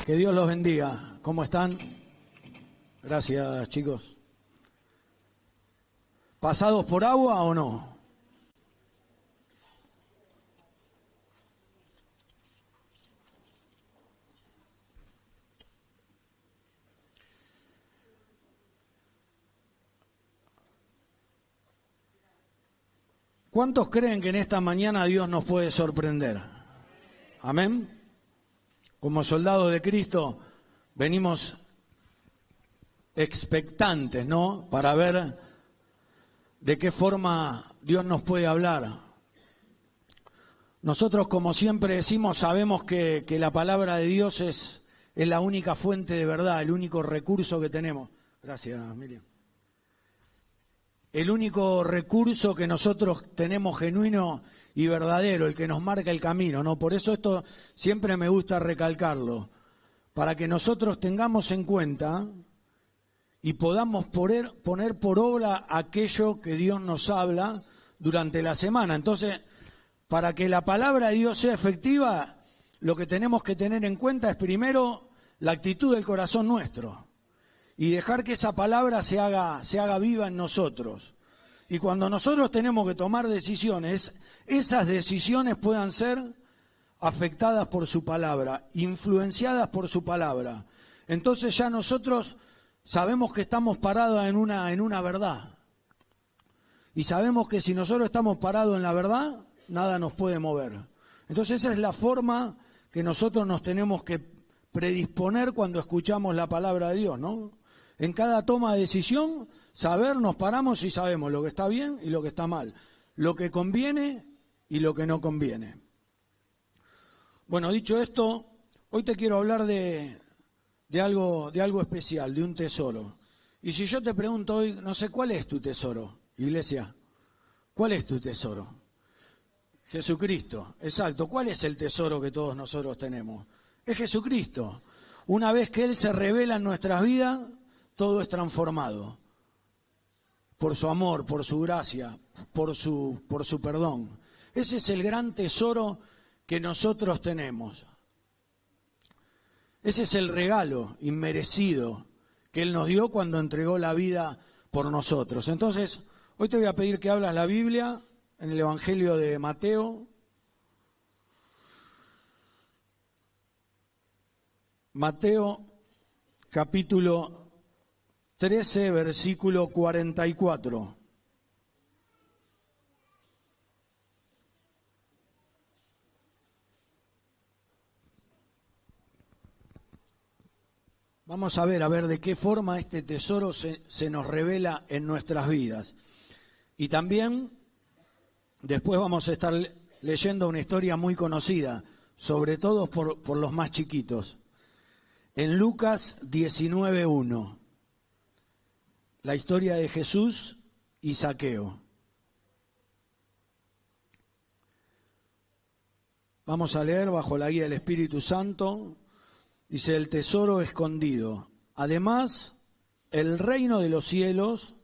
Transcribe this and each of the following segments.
Que Dios los bendiga. ¿Cómo están? Gracias, chicos. ¿Pasados por agua o no? ¿Cuántos creen que en esta mañana Dios nos puede sorprender? Amén. Como soldados de Cristo venimos expectantes, ¿no? Para ver de qué forma Dios nos puede hablar. Nosotros, como siempre decimos, sabemos que la palabra de Dios es la única fuente de verdad, el único recurso que tenemos. Gracias, Miriam. El único recurso que nosotros tenemos genuino y verdadero, el que nos marca el camino, ¿no? Por eso esto siempre me gusta recalcarlo, para que nosotros tengamos en cuenta y podamos poner por obra aquello que Dios nos habla durante la semana. Entonces, para que la palabra de Dios sea efectiva, lo que tenemos que tener en cuenta es primero la actitud del corazón nuestro y dejar que esa palabra se haga viva en nosotros. Y cuando nosotros tenemos que tomar decisiones, esas decisiones puedan ser afectadas por su palabra, influenciadas por su palabra. Entonces ya nosotros sabemos que estamos parados en una verdad. Y sabemos que si nosotros estamos parados en la verdad, nada nos puede mover. Entonces esa es la forma que nosotros nos tenemos que predisponer cuando escuchamos la palabra de Dios, ¿no? En cada toma de decisión, saber, nos paramos y sabemos lo que está bien y lo que está mal, lo que conviene y lo que no conviene. Bueno, dicho esto, hoy te quiero hablar de algo especial, de un tesoro. Y si yo te pregunto hoy, no sé, ¿cuál es tu tesoro, iglesia? ¿Cuál es tu tesoro? Jesucristo, exacto. ¿Cuál es el tesoro que todos nosotros tenemos? Es Jesucristo. Una vez que Él se revela en nuestras vidas, todo es transformado. Por su amor, por su gracia, por su perdón. Ese es el gran tesoro que nosotros tenemos. Ese es el regalo inmerecido que Él nos dio cuando entregó la vida por nosotros. Entonces, hoy te voy a pedir que abras la Biblia en el Evangelio de Mateo. Mateo, capítulo 13, versículo 44. Vamos a ver de qué forma este tesoro se nos revela en nuestras vidas. Y también después vamos a estar leyendo una historia muy conocida, sobre todo por los más chiquitos. En Lucas 19:1, la historia de Jesús y Zaqueo. Vamos a leer bajo la guía del Espíritu Santo. Dice: el tesoro escondido. Además, el reino de los cielos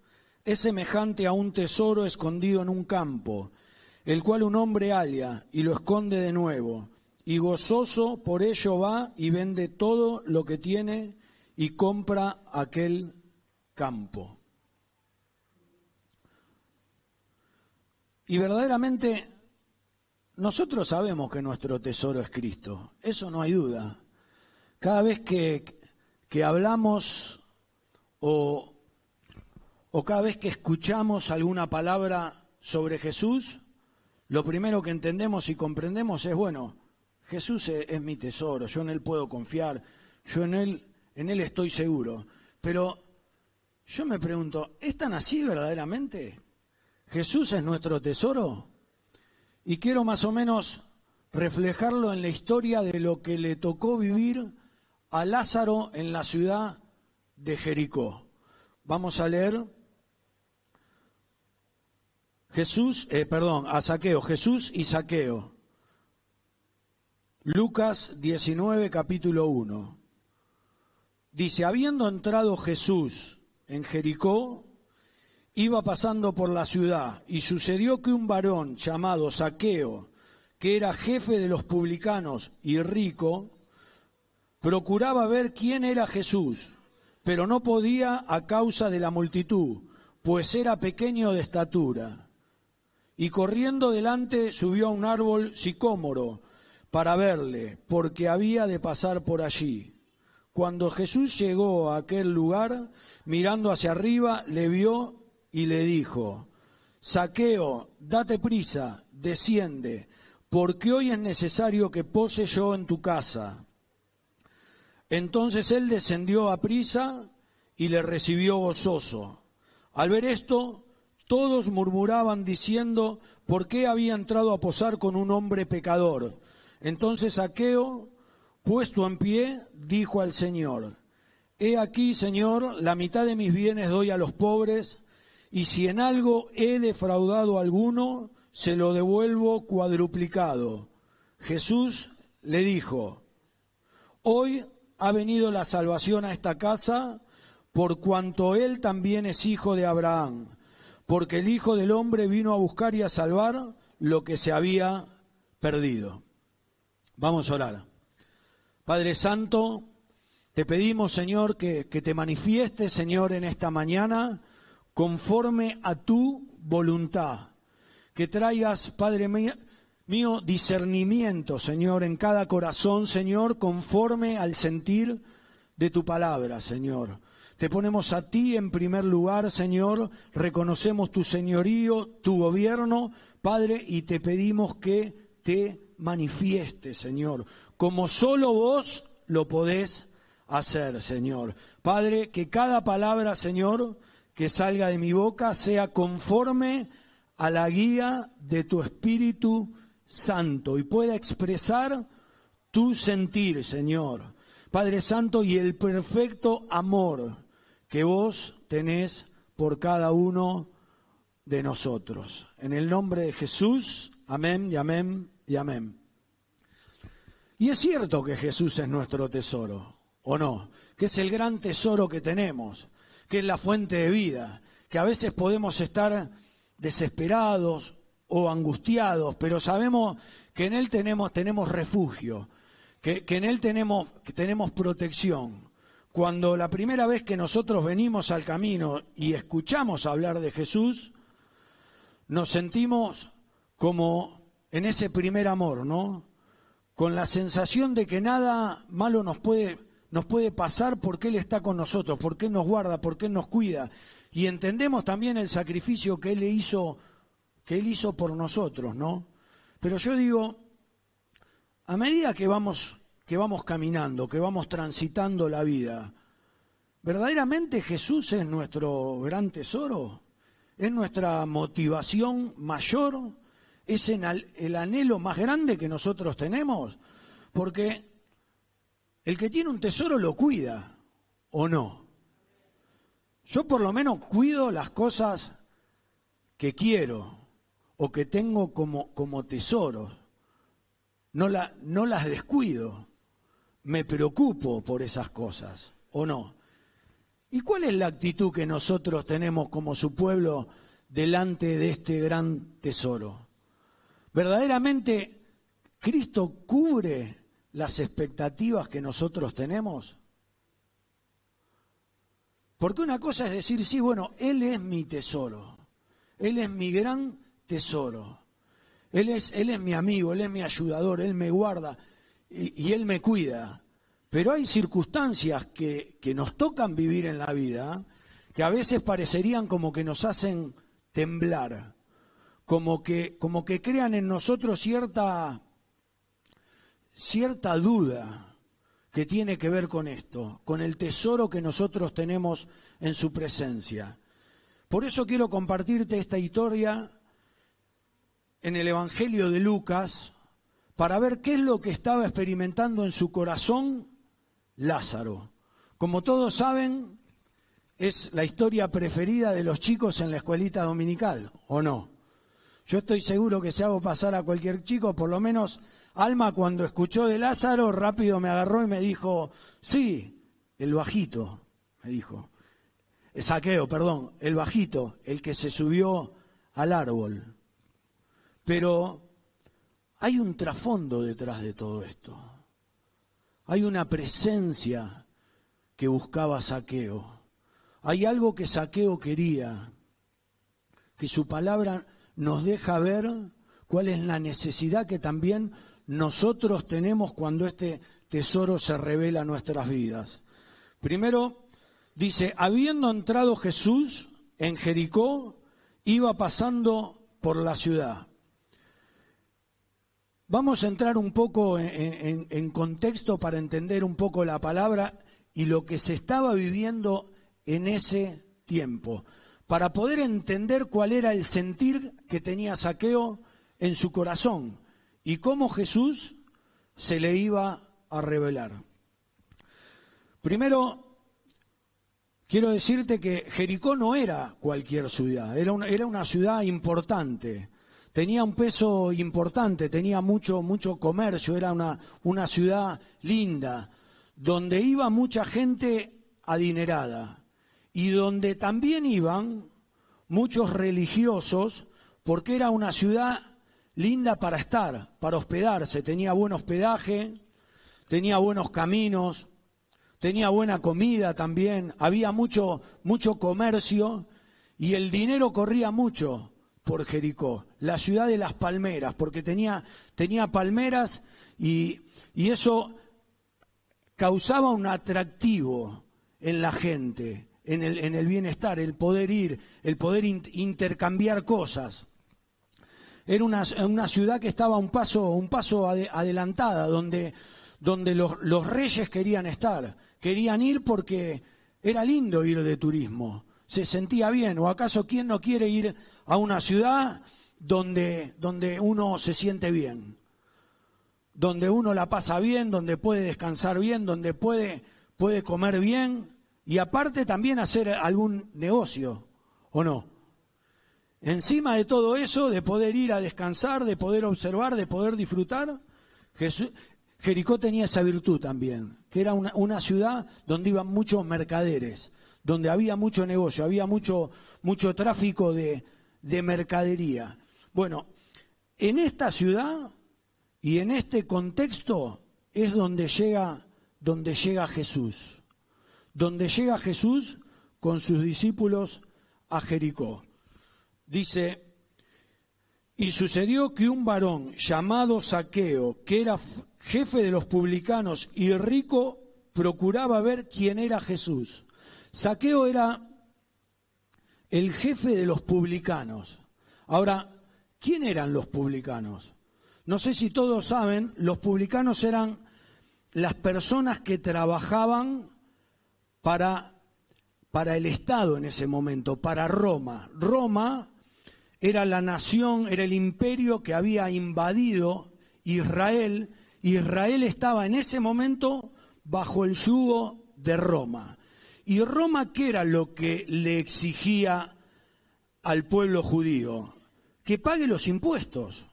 es semejante a un tesoro escondido en un campo, el cual un hombre halla y lo esconde de nuevo, y gozoso por ello va y vende todo lo que tiene y compra aquel campo. Y verdaderamente nosotros sabemos que nuestro tesoro es Cristo, eso no hay duda. Cada vez que hablamos o cada vez que escuchamos alguna palabra sobre Jesús, lo primero que entendemos y comprendemos es, bueno, Jesús es mi tesoro, yo en Él puedo confiar, yo en Él estoy seguro. Pero yo me pregunto, ¿es tan así verdaderamente? ¿Jesús es nuestro tesoro? Y quiero más o menos reflejarlo en la historia de lo que le tocó vivir a Lázaro en la ciudad de Vamos a leer a Zaqueo, Jesús y Zaqueo. Lucas 19, capítulo 1. Dice: habiendo entrado Jesús en Jericó, iba pasando por la ciudad, y sucedió que un varón llamado Zaqueo, que era jefe de los publicanos y rico, Procuraba ver quién era Jesús, pero no podía a causa de la multitud, pues era pequeño de estatura. Y corriendo delante subió a un árbol sicómoro para verle, porque había de pasar por allí. Cuando Jesús llegó a aquel lugar, mirando hacia arriba, le vio y le dijo: Zaqueo, date prisa, desciende, porque hoy es necesario que pose yo en tu casa. Entonces él descendió a prisa y le recibió gozoso. Al ver esto, todos murmuraban diciendo: ¿por qué había entrado a posar con un hombre pecador? Entonces Zaqueo, puesto en pie, dijo al Señor: He aquí, Señor, la mitad de mis bienes doy a los pobres, y si en algo he defraudado a alguno, se lo devuelvo cuadruplicado. Jesús le dijo: Hoy ha venido la salvación a esta casa, por cuanto él también es hijo de Abraham, porque el Hijo del Hombre vino a buscar y a salvar lo que se había perdido. Vamos a orar. Padre Santo, te pedimos, Señor, que te manifiestes, Señor, en esta mañana, conforme a tu voluntad. Que traigas, Padre mío, discernimiento, Señor, en cada corazón, Señor, conforme al sentir de tu palabra, Señor. Te ponemos a ti en primer lugar, Señor, reconocemos tu señorío, tu gobierno, Padre, y te pedimos que te manifiestes, Señor, como solo vos lo podés hacer, Señor. Padre, que cada palabra, Señor, que salga de mi boca sea conforme a la guía de tu Espíritu Santo y pueda expresar tu sentir, Señor. Padre Santo, y el perfecto amor que vos tenés por cada uno de nosotros. En el nombre de Jesús, amén y amén y amén. Y es cierto que Jesús es nuestro tesoro, ¿o no? Que es el gran tesoro que tenemos, que es la fuente de vida, que a veces podemos estar desesperados o angustiados, pero sabemos que en Él tenemos refugio, que en Él tenemos protección. Cuando la primera vez que nosotros venimos al camino y escuchamos hablar de Jesús, nos sentimos como en ese primer amor, ¿no? Con la sensación de que nada malo nos puede pasar porque Él está con nosotros, porque Él nos guarda, porque Él nos cuida. Y entendemos también el sacrificio que Él hizo por nosotros, ¿no? Pero yo digo, a medida que vamos caminando, que vamos transitando la vida, ¿verdaderamente Jesús es nuestro gran tesoro? ¿Es nuestra motivación mayor? ¿Es el anhelo más grande que nosotros tenemos? Porque el que tiene un tesoro lo cuida, ¿o no? Yo por lo menos cuido las cosas que quiero o que tengo como tesoros. No las descuido, me preocupo por esas cosas, ¿o no? ¿Y cuál es la actitud que nosotros tenemos como su pueblo delante de este gran tesoro? ¿Verdaderamente Cristo cubre las expectativas que nosotros tenemos? Porque una cosa es decir, sí, bueno, Él es mi tesoro, Él es mi gran tesoro, Él es mi amigo, Él es mi ayudador, Él me guarda y Él me cuida. Pero hay circunstancias que nos tocan vivir en la vida que a veces parecerían como que nos hacen temblar, como que crean en nosotros cierta duda que tiene que ver con esto, con el tesoro que nosotros tenemos en su presencia. Por eso quiero compartirte esta historia en el Evangelio de Lucas para ver qué es lo que estaba experimentando en su corazón Lázaro. Como todos saben, es la historia preferida de los chicos en la escuelita dominical, ¿o no? Yo estoy seguro que si hago pasar a cualquier chico, por lo menos Alma cuando escuchó de Lázaro, rápido me agarró y me dijo, sí, el bajito, me dijo. Zaqueo, perdón, el bajito, el que se subió al árbol. Pero hay un trasfondo detrás de todo esto. Hay una presencia que buscaba Zaqueo. Hay algo que Zaqueo quería, que su palabra nos deja ver cuál es la necesidad que también nosotros tenemos cuando este tesoro se revela en nuestras vidas. Primero, dice, habiendo entrado Jesús en Jericó, iba pasando por la ciudad. Vamos a entrar un poco en contexto para entender un poco la palabra y lo que se estaba viviendo en ese tiempo, para poder entender cuál era el sentir que tenía Zaqueo en su corazón y cómo Jesús se le iba a revelar. Primero, quiero decirte que Jericó no era cualquier ciudad, era una ciudad importante, tenía un peso importante, tenía mucho comercio, era una ciudad linda, donde iba mucha gente adinerada y donde también iban muchos religiosos, porque era una ciudad linda para estar, para hospedarse, tenía buen hospedaje, tenía buenos caminos, tenía buena comida también, había mucho comercio y el dinero corría mucho por Jericó, la ciudad de las palmeras, porque tenía palmeras y eso causaba un atractivo en la gente, en el bienestar, el poder ir, el poder intercambiar cosas. Era una ciudad que estaba un paso adelantada, donde los reyes querían estar, querían ir porque era lindo ir de turismo, se sentía bien. ¿O acaso quién no quiere ir a una ciudad donde uno se siente bien? Donde uno la pasa bien, donde puede descansar bien, donde puede comer bien y aparte también hacer algún negocio, ¿o no? Encima de todo eso, de poder ir a descansar, de poder observar, de poder disfrutar, Jericó tenía esa virtud también, que era una ciudad donde iban muchos mercaderes, donde había mucho negocio, había mucho tráfico de mercadería. Bueno, en esta ciudad y en este contexto es donde llega Jesús. Donde llega Jesús con sus discípulos a Jericó. Dice, y sucedió que un varón llamado Zaqueo, que era jefe de los publicanos y rico, procuraba ver quién era Jesús. Zaqueo era el jefe de los publicanos. Ahora, ¿quién eran los publicanos? No sé si todos saben, los publicanos eran las personas que trabajaban para el Estado en ese momento, para Roma. Roma era la nación, era el imperio que había invadido Israel. Israel estaba en ese momento bajo el yugo de Roma. ¿Y Roma qué era lo que le exigía al pueblo judío? Que pague los impuestos.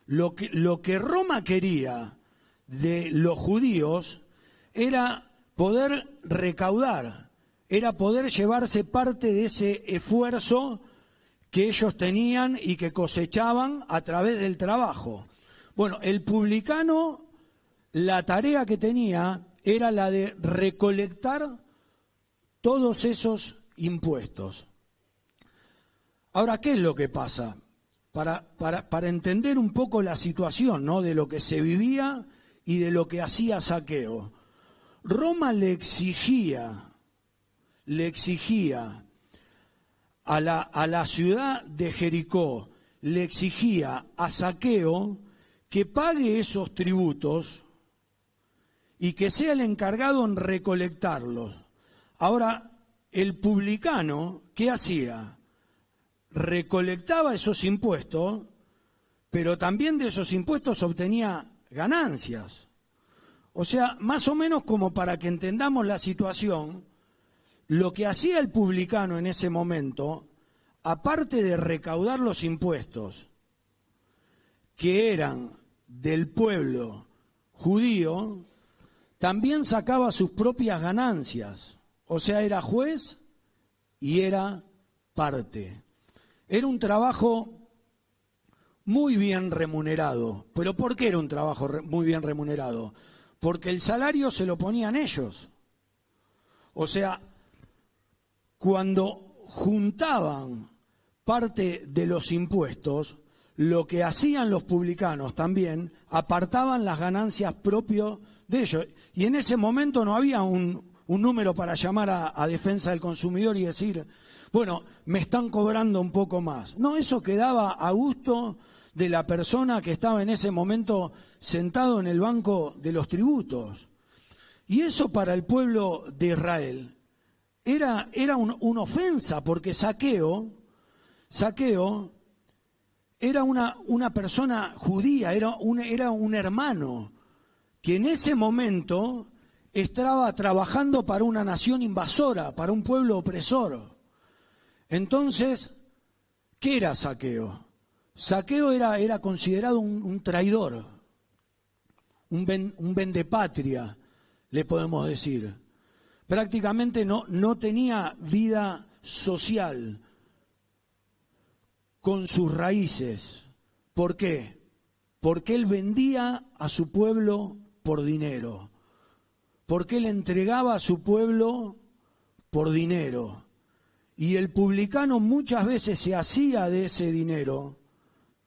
Lo que Roma quería de los judíos era poder recaudar, era poder llevarse parte de ese esfuerzo que ellos tenían y que cosechaban a través del trabajo. Bueno, el publicano, la tarea que tenía era la de recolectar todos esos impuestos. Ahora, ¿qué es lo que pasa? Para entender un poco la situación, ¿no?, de lo que se vivía y de lo que hacía Zaqueo. Roma le exigía a la ciudad de Jericó, le exigía a Zaqueo que pague esos tributos y que sea el encargado en recolectarlos. Ahora, el publicano, ¿qué hacía? Recolectaba esos impuestos, pero también de esos impuestos obtenía ganancias. O sea, más o menos como para que entendamos la situación, lo que hacía el publicano en ese momento, aparte de recaudar los impuestos que eran del pueblo judío, también sacaba sus propias ganancias. O sea, era juez y era parte. Era un trabajo muy bien remunerado. ¿Pero por qué era un trabajo muy bien remunerado? porque el salario se lo ponían ellos. O sea, cuando juntaban parte de los impuestos, lo que hacían los publicanos también, apartaban las ganancias propias de ellos. Y en ese momento no había un número para llamar a defensa del consumidor y decir, bueno, me están cobrando un poco más. No, eso quedaba a gusto de la persona que estaba en ese momento sentado en el banco de los tributos. Y eso para el pueblo de Israel era una ofensa, porque Zaqueo era una persona judía, era un hermano que en ese momento estaba trabajando para una nación invasora, para un pueblo opresor. Entonces, ¿qué era Zaqueo? Zaqueo era considerado un traidor, un vendepatria, le podemos decir. Prácticamente no tenía vida social con sus raíces. ¿Por qué? Porque él vendía a su pueblo por dinero. Porque él entregaba a su pueblo por dinero. Y el publicano muchas veces se hacía de ese dinero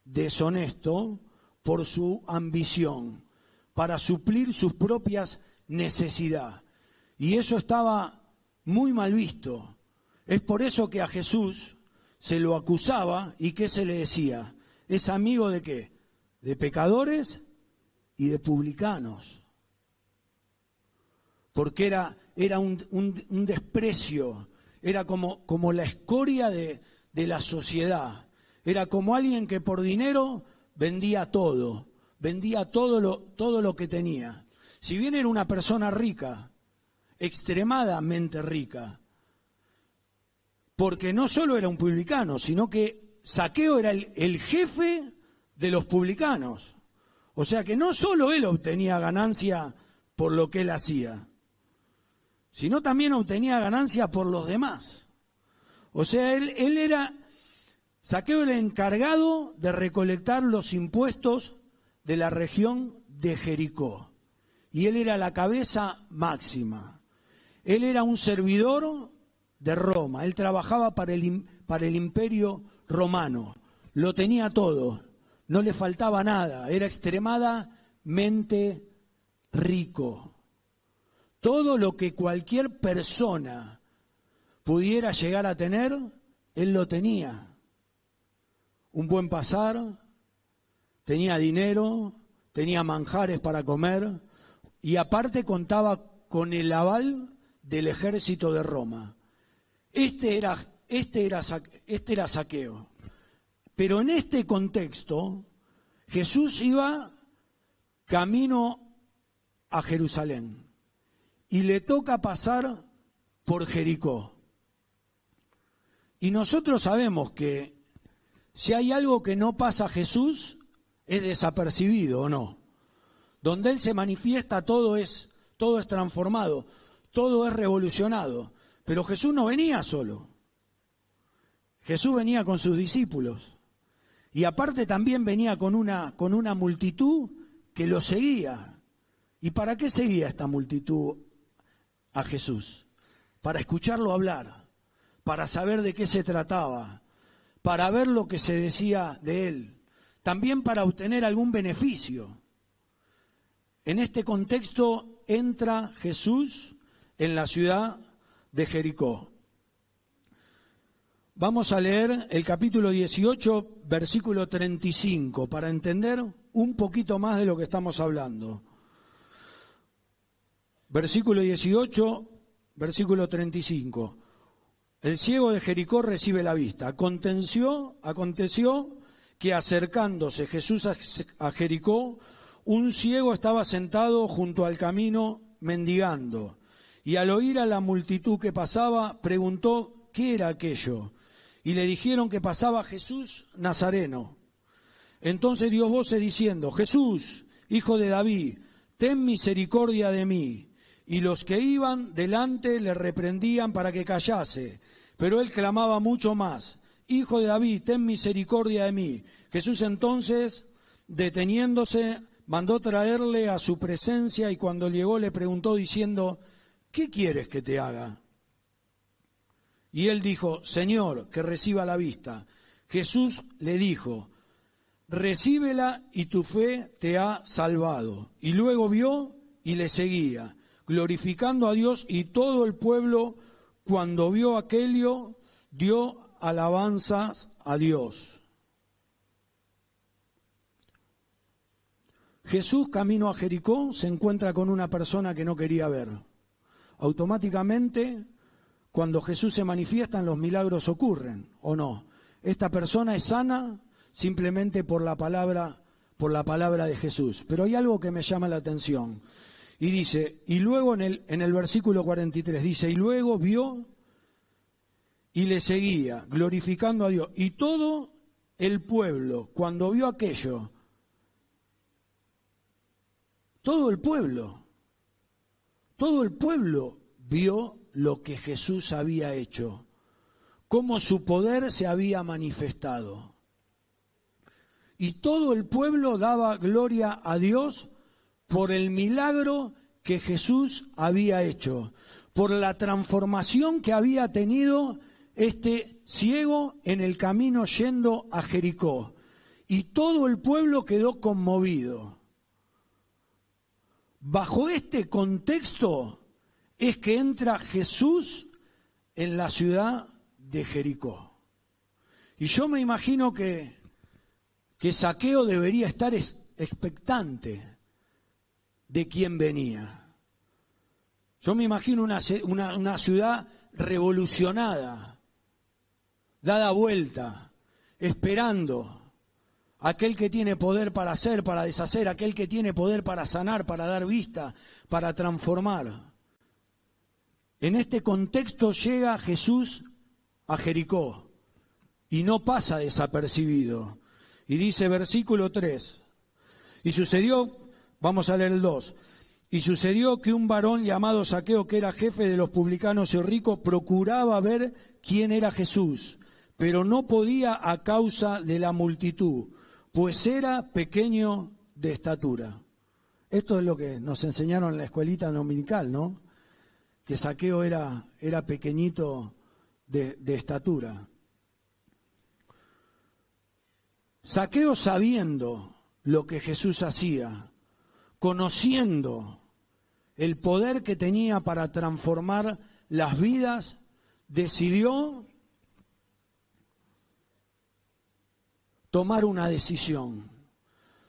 deshonesto por su ambición, para suplir sus propias necesidades. Y eso estaba muy mal visto. Es por eso que a Jesús se lo acusaba y ¿qué se le decía? ¿Es amigo de qué? De pecadores y de publicanos. Porque era un desprecio, era como la escoria de la sociedad. Era como alguien que por dinero vendía todo lo que tenía. Si bien era una persona rica, extremadamente rica, porque no solo era un publicano, sino que Zaqueo era el jefe de los publicanos. O sea que no solo él obtenía ganancia por lo que él hacía, sino también obtenía ganancia por los demás. O sea, Zaqueo era encargado de recolectar los impuestos de la región de Jericó. Y él era la cabeza máxima. Él era un servidor de Roma. Él trabajaba para el imperio romano. Lo tenía todo. No le faltaba nada. Era extremadamente rico. Todo lo que cualquier persona pudiera llegar a tener, él lo tenía. Un buen pasar, tenía dinero, tenía manjares para comer y aparte contaba con el aval del ejército de Roma. Este era Zaqueo. Pero en este contexto, Jesús iba camino a Jerusalén y le toca pasar por Jericó. Y nosotros sabemos que si hay algo que no pasa a Jesús, es desapercibido, ¿o no? Donde Él se manifiesta, todo es transformado, todo es revolucionado. Pero Jesús no venía solo. Jesús venía con sus discípulos. Y aparte también venía con una multitud que lo seguía. ¿Y para qué seguía esta multitud a Jesús? Para escucharlo hablar, para saber de qué se trataba, para ver lo que se decía de él, también para obtener algún beneficio. En este contexto entra Jesús en la ciudad de Jericó. Vamos a leer el capítulo 18, versículo 35, para entender un poquito más de lo que estamos hablando. Versículo 18, versículo 35. El ciego de Jericó recibe la vista. Aconteció que acercándose Jesús a Jericó, un ciego estaba sentado junto al camino mendigando. Y al oír a la multitud que pasaba, preguntó qué era aquello. Y le dijeron que pasaba Jesús Nazareno. Entonces dio voces diciendo: Jesús, hijo de David, ten misericordia de mí. Y los que iban delante le reprendían para que callase. Pero él clamaba mucho más: Hijo de David, ten misericordia de mí. Jesús entonces, deteniéndose, mandó traerle a su presencia y cuando llegó le preguntó diciendo, ¿qué quieres que te haga? Y él dijo, Señor, que reciba la vista. Jesús le dijo, recíbela y tu fe te ha salvado. Y luego vio y le seguía, glorificando a Dios, y todo el pueblo, cuando vio aquello, dio alabanzas a Dios. Jesús, camino a Jericó, se encuentra con una persona que no quería ver. Automáticamente, cuando Jesús se manifiesta, los milagros ocurren, ¿o no? Esta persona es sana simplemente por la palabra de Jesús. Pero hay algo que me llama la atención. Y dice, y luego en el versículo 43, dice, y luego vio y le seguía, glorificando a Dios. Y todo el pueblo, cuando vio aquello, todo el pueblo vio lo que Jesús había hecho, cómo su poder se había manifestado. Y todo el pueblo daba gloria a Dios por el milagro que Jesús había hecho, por la transformación que había tenido este ciego en el camino yendo a Jericó. Y todo el pueblo quedó conmovido. Bajo este contexto es que entra Jesús en la ciudad de Jericó. Y yo me imagino que Zaqueo debería estar expectante de quién venía. Yo me imagino una ciudad revolucionada, dada vuelta, esperando aquel que tiene poder para hacer, para deshacer, aquel que tiene poder para sanar, para dar vista, para transformar. En este contexto llega Jesús a Jericó y no pasa desapercibido. Y dice versículo 3, y sucedió, vamos a leer el 2, y sucedió que un varón llamado Zaqueo, que era jefe de los publicanos y ricos, procuraba ver quién era Jesús, pero no podía a causa de la multitud, pues era pequeño de estatura. Esto es lo que nos enseñaron en la escuelita dominical, ¿no? Que Zaqueo era pequeñito de estatura. Zaqueo, sabiendo lo que Jesús hacía, conociendo el poder que tenía para transformar las vidas, decidió tomar una decisión.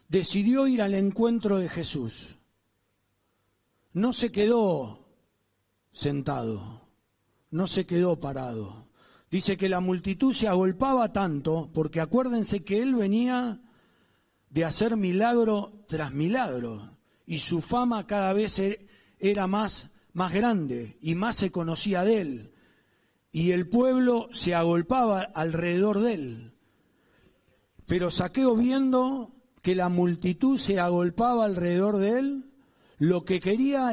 Decidió ir al encuentro de Jesús. No se quedó sentado, no se quedó parado. Dice que la multitud se agolpaba tanto, porque acuérdense que él venía de hacer milagro tras milagro, y su fama cada vez era más grande, y más se conocía de él, y el pueblo se agolpaba alrededor de él. Pero Zaqueo, viendo que la multitud se agolpaba alrededor de él, lo que quería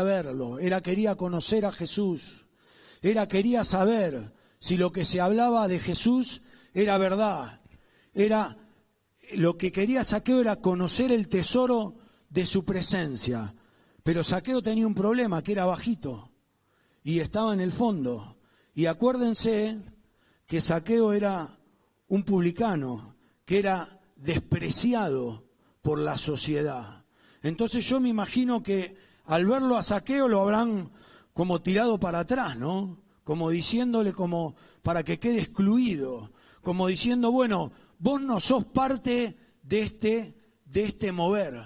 verlo, quería conocer a Jesús, quería saber si lo que se hablaba de Jesús era verdad. Lo que quería Zaqueo era conocer el tesoro de su presencia. Pero Zaqueo tenía un problema, que era bajito y estaba en el fondo. Y acuérdense que Zaqueo era un publicano, que era despreciado por la sociedad. Entonces yo me imagino que al verlo a Zaqueo lo habrán como tirado para atrás, ¿no? Como diciéndole, como para que quede excluido, como diciendo, bueno, vos no sos parte de este mover,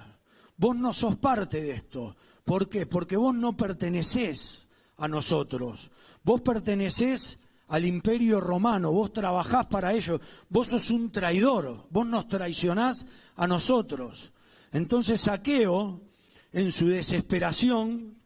vos no sos parte de esto. ¿Por qué? Porque vos no pertenecés a nosotros, vos pertenecés al Imperio Romano, vos trabajás para ellos, vos sos un traidor, vos nos traicionás a nosotros. Entonces Zaqueo, en su desesperación,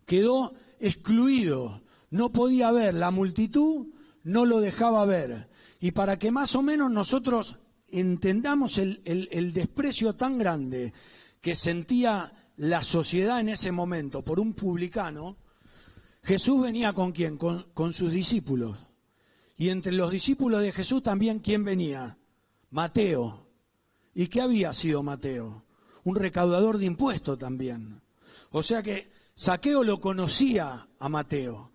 quedó excluido, no podía ver, la multitud no lo dejaba ver. Y para que más o menos nosotros entendamos el desprecio tan grande que sentía la sociedad en ese momento por un publicano, Jesús venía ¿con quién? Con sus discípulos. Y entre los discípulos de Jesús también, ¿quién venía? Mateo. ¿Y qué había sido Mateo? un recaudador de impuestos también. O sea que Zaqueo lo conocía a Mateo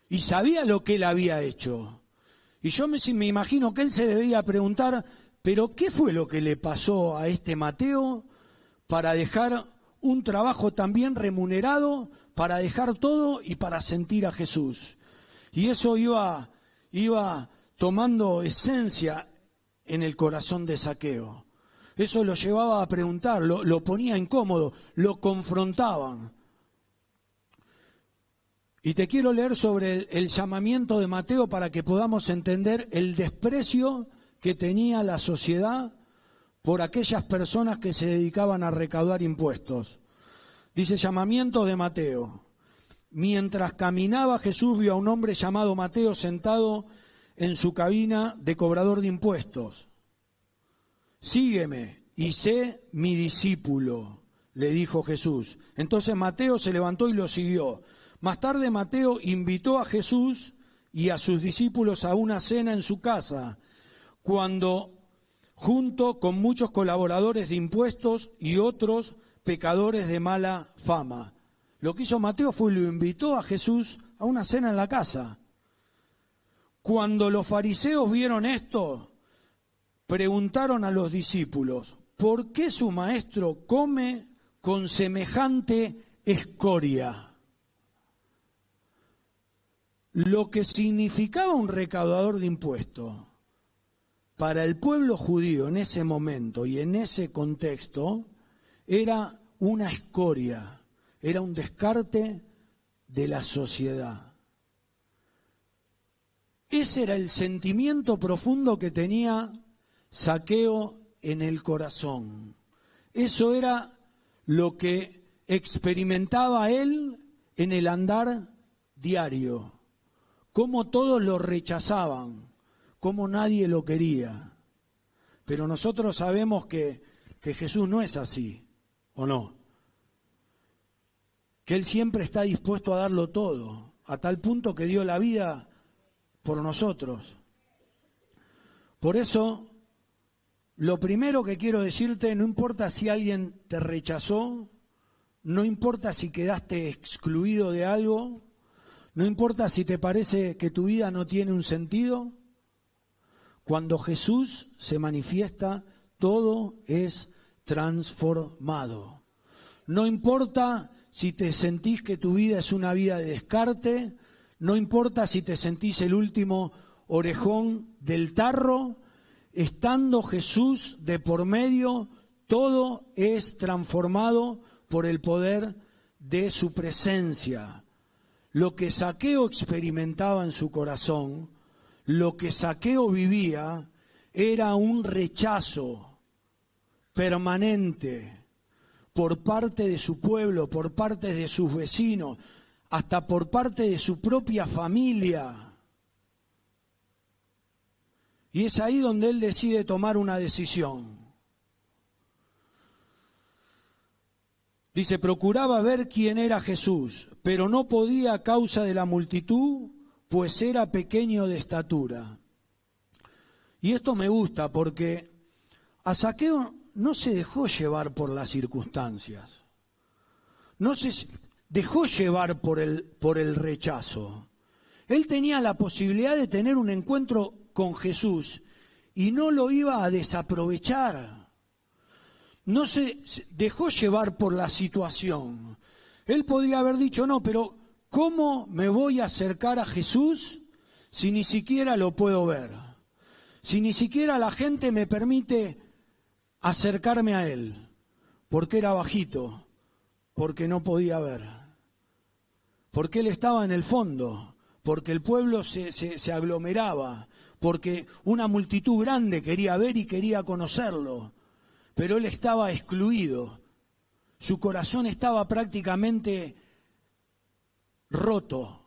y sabía lo que él había hecho. Y yo me imagino que él se debía preguntar, ¿pero qué fue lo que le pasó a este Mateo para dejar un trabajo tan bien remunerado, para dejar todo y para sentir a Jesús? Y eso iba tomando esencia en el corazón de Zaqueo. Eso lo llevaba a preguntar, lo ponía incómodo, lo confrontaban. Y te quiero leer sobre el llamamiento de Mateo para que podamos entender el desprecio que tenía la sociedad por aquellas personas que se dedicaban a recaudar impuestos. Dice, llamamiento de Mateo. Mientras caminaba, Jesús vio a un hombre llamado Mateo sentado en su cabina de cobrador de impuestos. Sígueme y sé mi discípulo, le dijo Jesús. Entonces Mateo se levantó y lo siguió. Más tarde Mateo invitó a Jesús y a sus discípulos a una cena en su casa, cuando junto con muchos colaboradores de impuestos y otros pecadores de mala fama. Lo que hizo Mateo fue lo invitó a Jesús a una cena en la casa. Cuando los fariseos vieron esto, preguntaron a los discípulos, ¿por qué su maestro come con semejante escoria? Lo que significaba un recaudador de impuestos para el pueblo judío en ese momento y en ese contexto era una escoria, era un descarte de la sociedad. Ese era el sentimiento profundo que tenía Zaqueo en el corazón. Eso era lo que experimentaba él en el andar diario. Cómo todos lo rechazaban, cómo nadie lo quería. Pero nosotros sabemos que Jesús no es así, ¿o no? Que Él siempre está dispuesto a darlo todo, a tal punto que dio la vida por nosotros. Por eso, lo primero que quiero decirte, no importa si alguien te rechazó, no importa si quedaste excluido de algo, no importa si te parece que tu vida no tiene un sentido, cuando Jesús se manifiesta, todo es transformado. No importa si te sentís que tu vida es una vida de descarte, no importa si te sentís el último orejón del tarro, estando Jesús de por medio, todo es transformado por el poder de su presencia. Lo que Zaqueo experimentaba en su corazón, lo que Zaqueo vivía, era un rechazo permanente por parte de su pueblo, por parte de sus vecinos, hasta por parte de su propia familia. Y es ahí donde él decide tomar una decisión. Dice, procuraba ver quién era Jesús, pero no podía a causa de la multitud, pues era pequeño de estatura. Y esto me gusta porque a Zaqueo no se dejó llevar por las circunstancias, no se dejó llevar por el rechazo. Él tenía la posibilidad de tener un encuentro con Jesús y no lo iba a desaprovechar. No se dejó llevar por la situación. Él podría haber dicho, no, pero ¿cómo me voy a acercar a Jesús si ni siquiera lo puedo ver? Si ni siquiera la gente me permite acercarme a Él, porque era bajito, porque no podía ver, porque Él estaba en el fondo, porque el pueblo se aglomeraba, porque una multitud grande quería ver y quería conocerlo. Pero él estaba excluido, su corazón estaba prácticamente roto,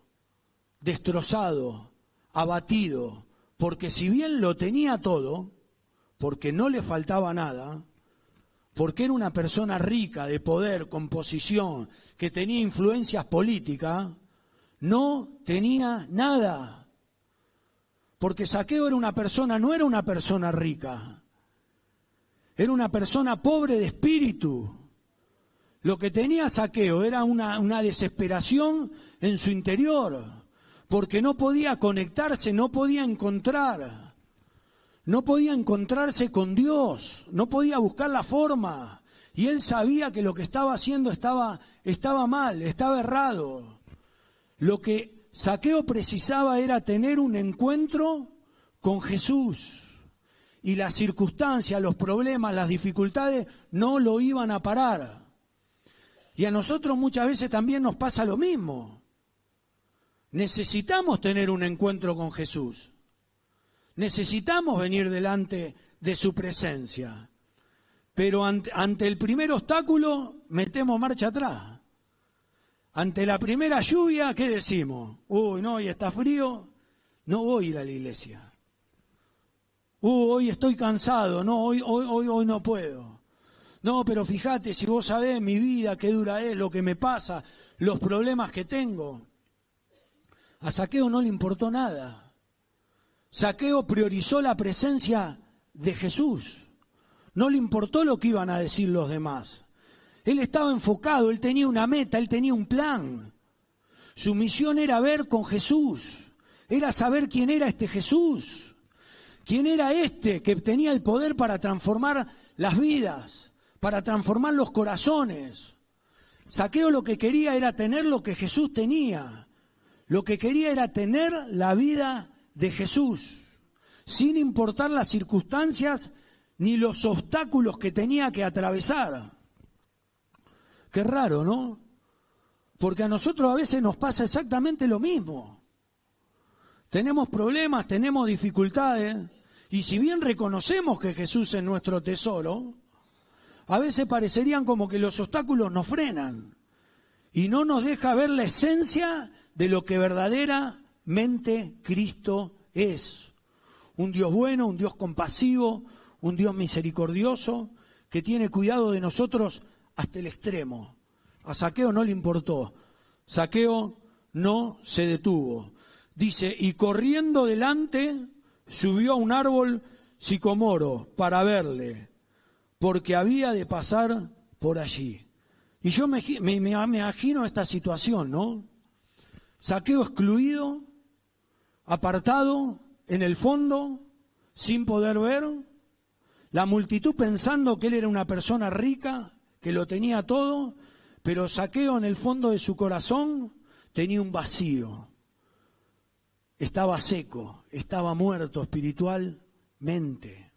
destrozado, abatido, porque si bien lo tenía todo, porque no le faltaba nada, porque era una persona rica, de poder, con posición, que tenía influencias políticas, no tenía nada. Porque Zaqueo era una persona, no era una persona rica. Era una persona pobre de espíritu. Lo que tenía Zaqueo era una desesperación en su interior, porque no podía conectarse, no podía encontrarse con Dios, no podía buscar la forma. Y él sabía que lo que estaba haciendo estaba mal, estaba errado. Lo que Zaqueo precisaba era tener un encuentro con Jesús. Y las circunstancias, los problemas, las dificultades no lo iban a parar. Y a nosotros muchas veces también nos pasa lo mismo. Necesitamos tener un encuentro con Jesús. Necesitamos venir delante de su presencia. Pero ante el primer obstáculo, metemos marcha atrás. Ante la primera lluvia, ¿qué decimos? Uy, no, hoy está frío, no voy a ir a la iglesia. Hoy estoy cansado, no, hoy no puedo. No, pero fíjate, si vos sabés mi vida, qué dura es, lo que me pasa, los problemas que tengo. A Zaqueo no le importó nada. Zaqueo priorizó la presencia de Jesús. No le importó lo que iban a decir los demás. Él estaba enfocado, él tenía una meta, él tenía un plan. Su misión era ver con Jesús, era saber quién era este Jesús. ¿Quién era este que tenía el poder para transformar las vidas, para transformar los corazones? Zaqueo lo que quería era tener lo que Jesús tenía. Lo que quería era tener la vida de Jesús, sin importar las circunstancias ni los obstáculos que tenía que atravesar. Qué raro, ¿no? Porque a nosotros a veces nos pasa exactamente lo mismo. Tenemos problemas, tenemos dificultades, y si bien reconocemos que Jesús es nuestro tesoro, a veces parecerían como que los obstáculos nos frenan y no nos deja ver la esencia de lo que verdaderamente Cristo es. Un Dios bueno, un Dios compasivo, un Dios misericordioso, que tiene cuidado de nosotros hasta el extremo. A Zaqueo no le importó, Zaqueo no se detuvo. Dice, y corriendo delante, subió a un árbol sicomoro para verle, porque había de pasar por allí. Y yo me imagino esta situación, ¿no? Zaqueo excluido, apartado, en el fondo, sin poder ver, la multitud pensando que él era una persona rica, que lo tenía todo, pero Zaqueo en el fondo de su corazón tenía un vacío. Estaba seco, estaba muerto espiritualmente.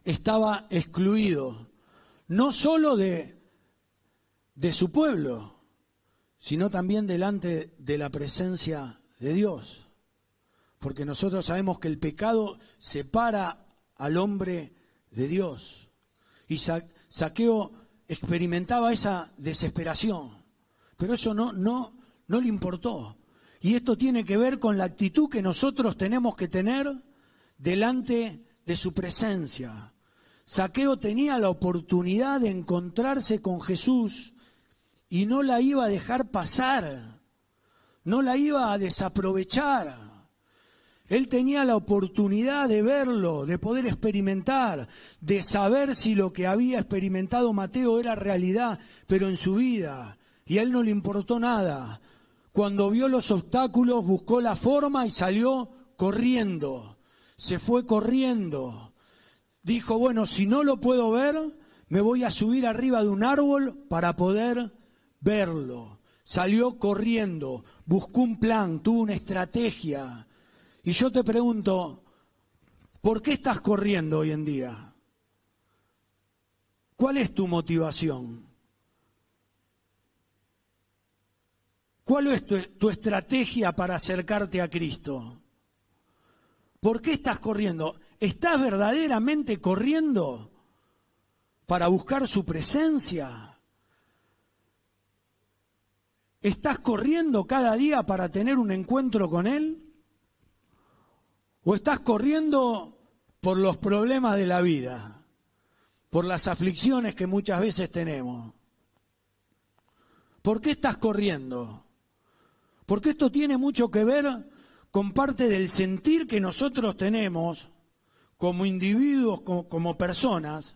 Estaba excluido, no solo de su pueblo, sino también delante de la presencia de Dios. Porque nosotros sabemos que el pecado separa al hombre de Dios. Y Zaqueo experimentaba esa desesperación, pero eso no le importó. Y esto tiene que ver con la actitud que nosotros tenemos que tener delante de su presencia. Zaqueo tenía la oportunidad de encontrarse con Jesús y no la iba a dejar pasar, no la iba a desaprovechar. Él tenía la oportunidad de verlo, de poder experimentar, de saber si lo que había experimentado Mateo era realidad, pero en su vida. Y a él no le importó nada. Cuando vio los obstáculos, buscó la forma y salió corriendo. Se fue corriendo. Dijo, bueno, si no lo puedo ver, me voy a subir arriba de un árbol para poder verlo. Salió corriendo, buscó un plan, tuvo una estrategia. Y yo te pregunto, ¿por qué estás corriendo hoy en día? ¿Cuál es tu motivación? ¿Cuál es tu estrategia para acercarte a Cristo? ¿Por qué estás corriendo? ¿Estás verdaderamente corriendo para buscar su presencia? ¿Estás corriendo cada día para tener un encuentro con Él? ¿O estás corriendo por los problemas de la vida, por las aflicciones que muchas veces tenemos? ¿Por qué estás corriendo? Porque esto tiene mucho que ver con parte del sentir que nosotros tenemos como individuos, como personas,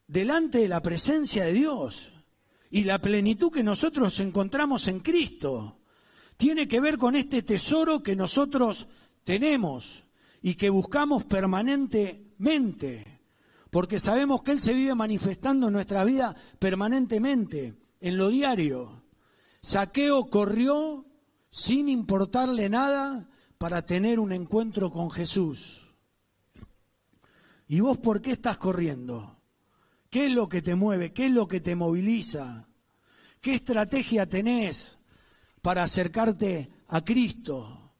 delante de la presencia de Dios. Y la plenitud que nosotros encontramos en Cristo tiene que ver con este tesoro que nosotros tenemos y que buscamos permanentemente, porque sabemos que Él se vive manifestando en nuestra vida permanentemente, en lo diario. Zaqueo corrió sin importarle nada para tener un encuentro con Jesús. ¿Y vos por qué estás corriendo? ¿Qué es lo que te mueve? ¿Qué es lo que te moviliza? ¿Qué estrategia tenés para acercarte a Cristo?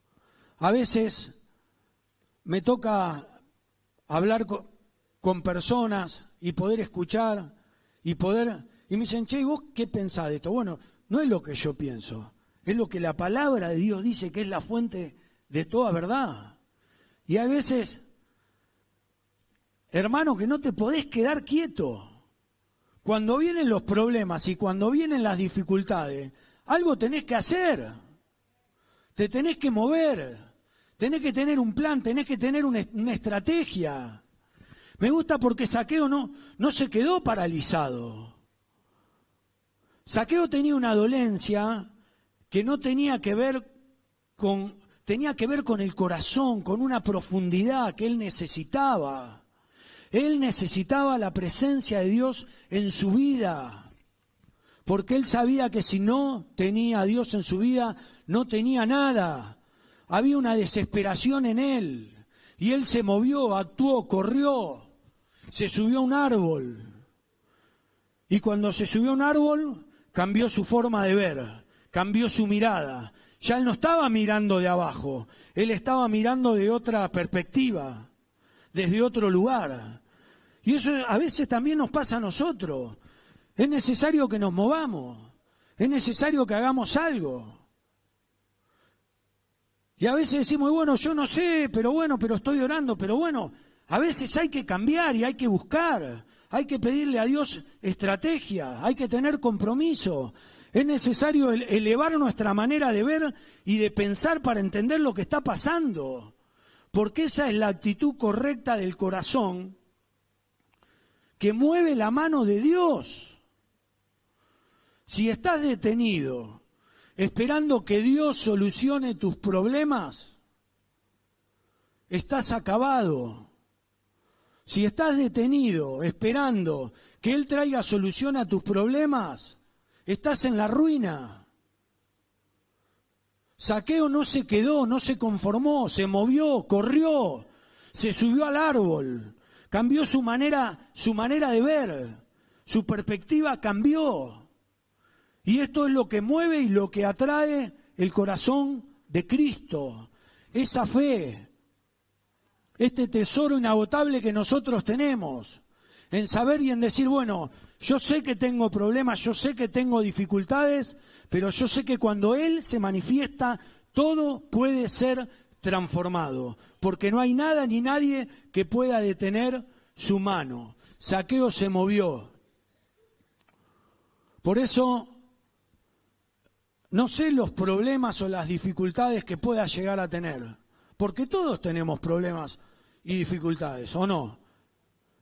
A veces me toca hablar con personas y poder escuchar y me dicen, che, ¿y vos qué pensás de esto? Bueno, no es lo que yo pienso, es lo que la palabra de Dios dice que es la fuente de toda verdad. Y a veces, hermano, que no te podés quedar quieto. Cuando vienen los problemas y cuando vienen las dificultades, algo tenés que hacer. Te tenés que mover. Tenés que tener un plan, tenés que tener una estrategia. Me gusta porque Zaqueo no se quedó paralizado. Zaqueo tenía una dolencia que no tenía que ver tenía que ver con el corazón, con una profundidad que él necesitaba. Él necesitaba la presencia de Dios en su vida, porque él sabía que si no tenía a Dios en su vida, no tenía nada. Había una desesperación en él, y él se movió, actuó, corrió, se subió a un árbol. Y cuando se subió a un árbol, cambió su forma de ver, cambió su mirada. Ya él no estaba mirando de abajo, él estaba mirando de otra perspectiva, desde otro lugar. Y eso a veces también nos pasa a nosotros. Es necesario que nos movamos, es necesario que hagamos algo. Y a veces decimos, bueno, yo no sé, pero estoy orando, pero bueno, a veces hay que cambiar y hay que buscar, hay que pedirle a Dios estrategia, hay que tener compromiso. Es necesario elevar nuestra manera de ver y de pensar para entender lo que está pasando, porque esa es la actitud correcta del corazón que mueve la mano de Dios. Si estás detenido esperando que Dios solucione tus problemas, estás acabado. Si estás detenido esperando que Él traiga solución a tus problemas, estás en la ruina. Zaqueo no se quedó, no se conformó, se movió, corrió, se subió al árbol, cambió su manera de ver, su perspectiva cambió. Y esto es lo que mueve y lo que atrae el corazón de Cristo, esa fe, este tesoro inagotable que nosotros tenemos, en saber y en decir, bueno, yo sé que tengo problemas, yo sé que tengo dificultades, pero yo sé que cuando Él se manifiesta, todo puede ser transformado, porque no hay nada ni nadie que pueda detener su mano. Zaqueo se movió. Por eso, no sé los problemas o las dificultades que pueda llegar a tener, porque todos tenemos problemas y dificultades, ¿o no?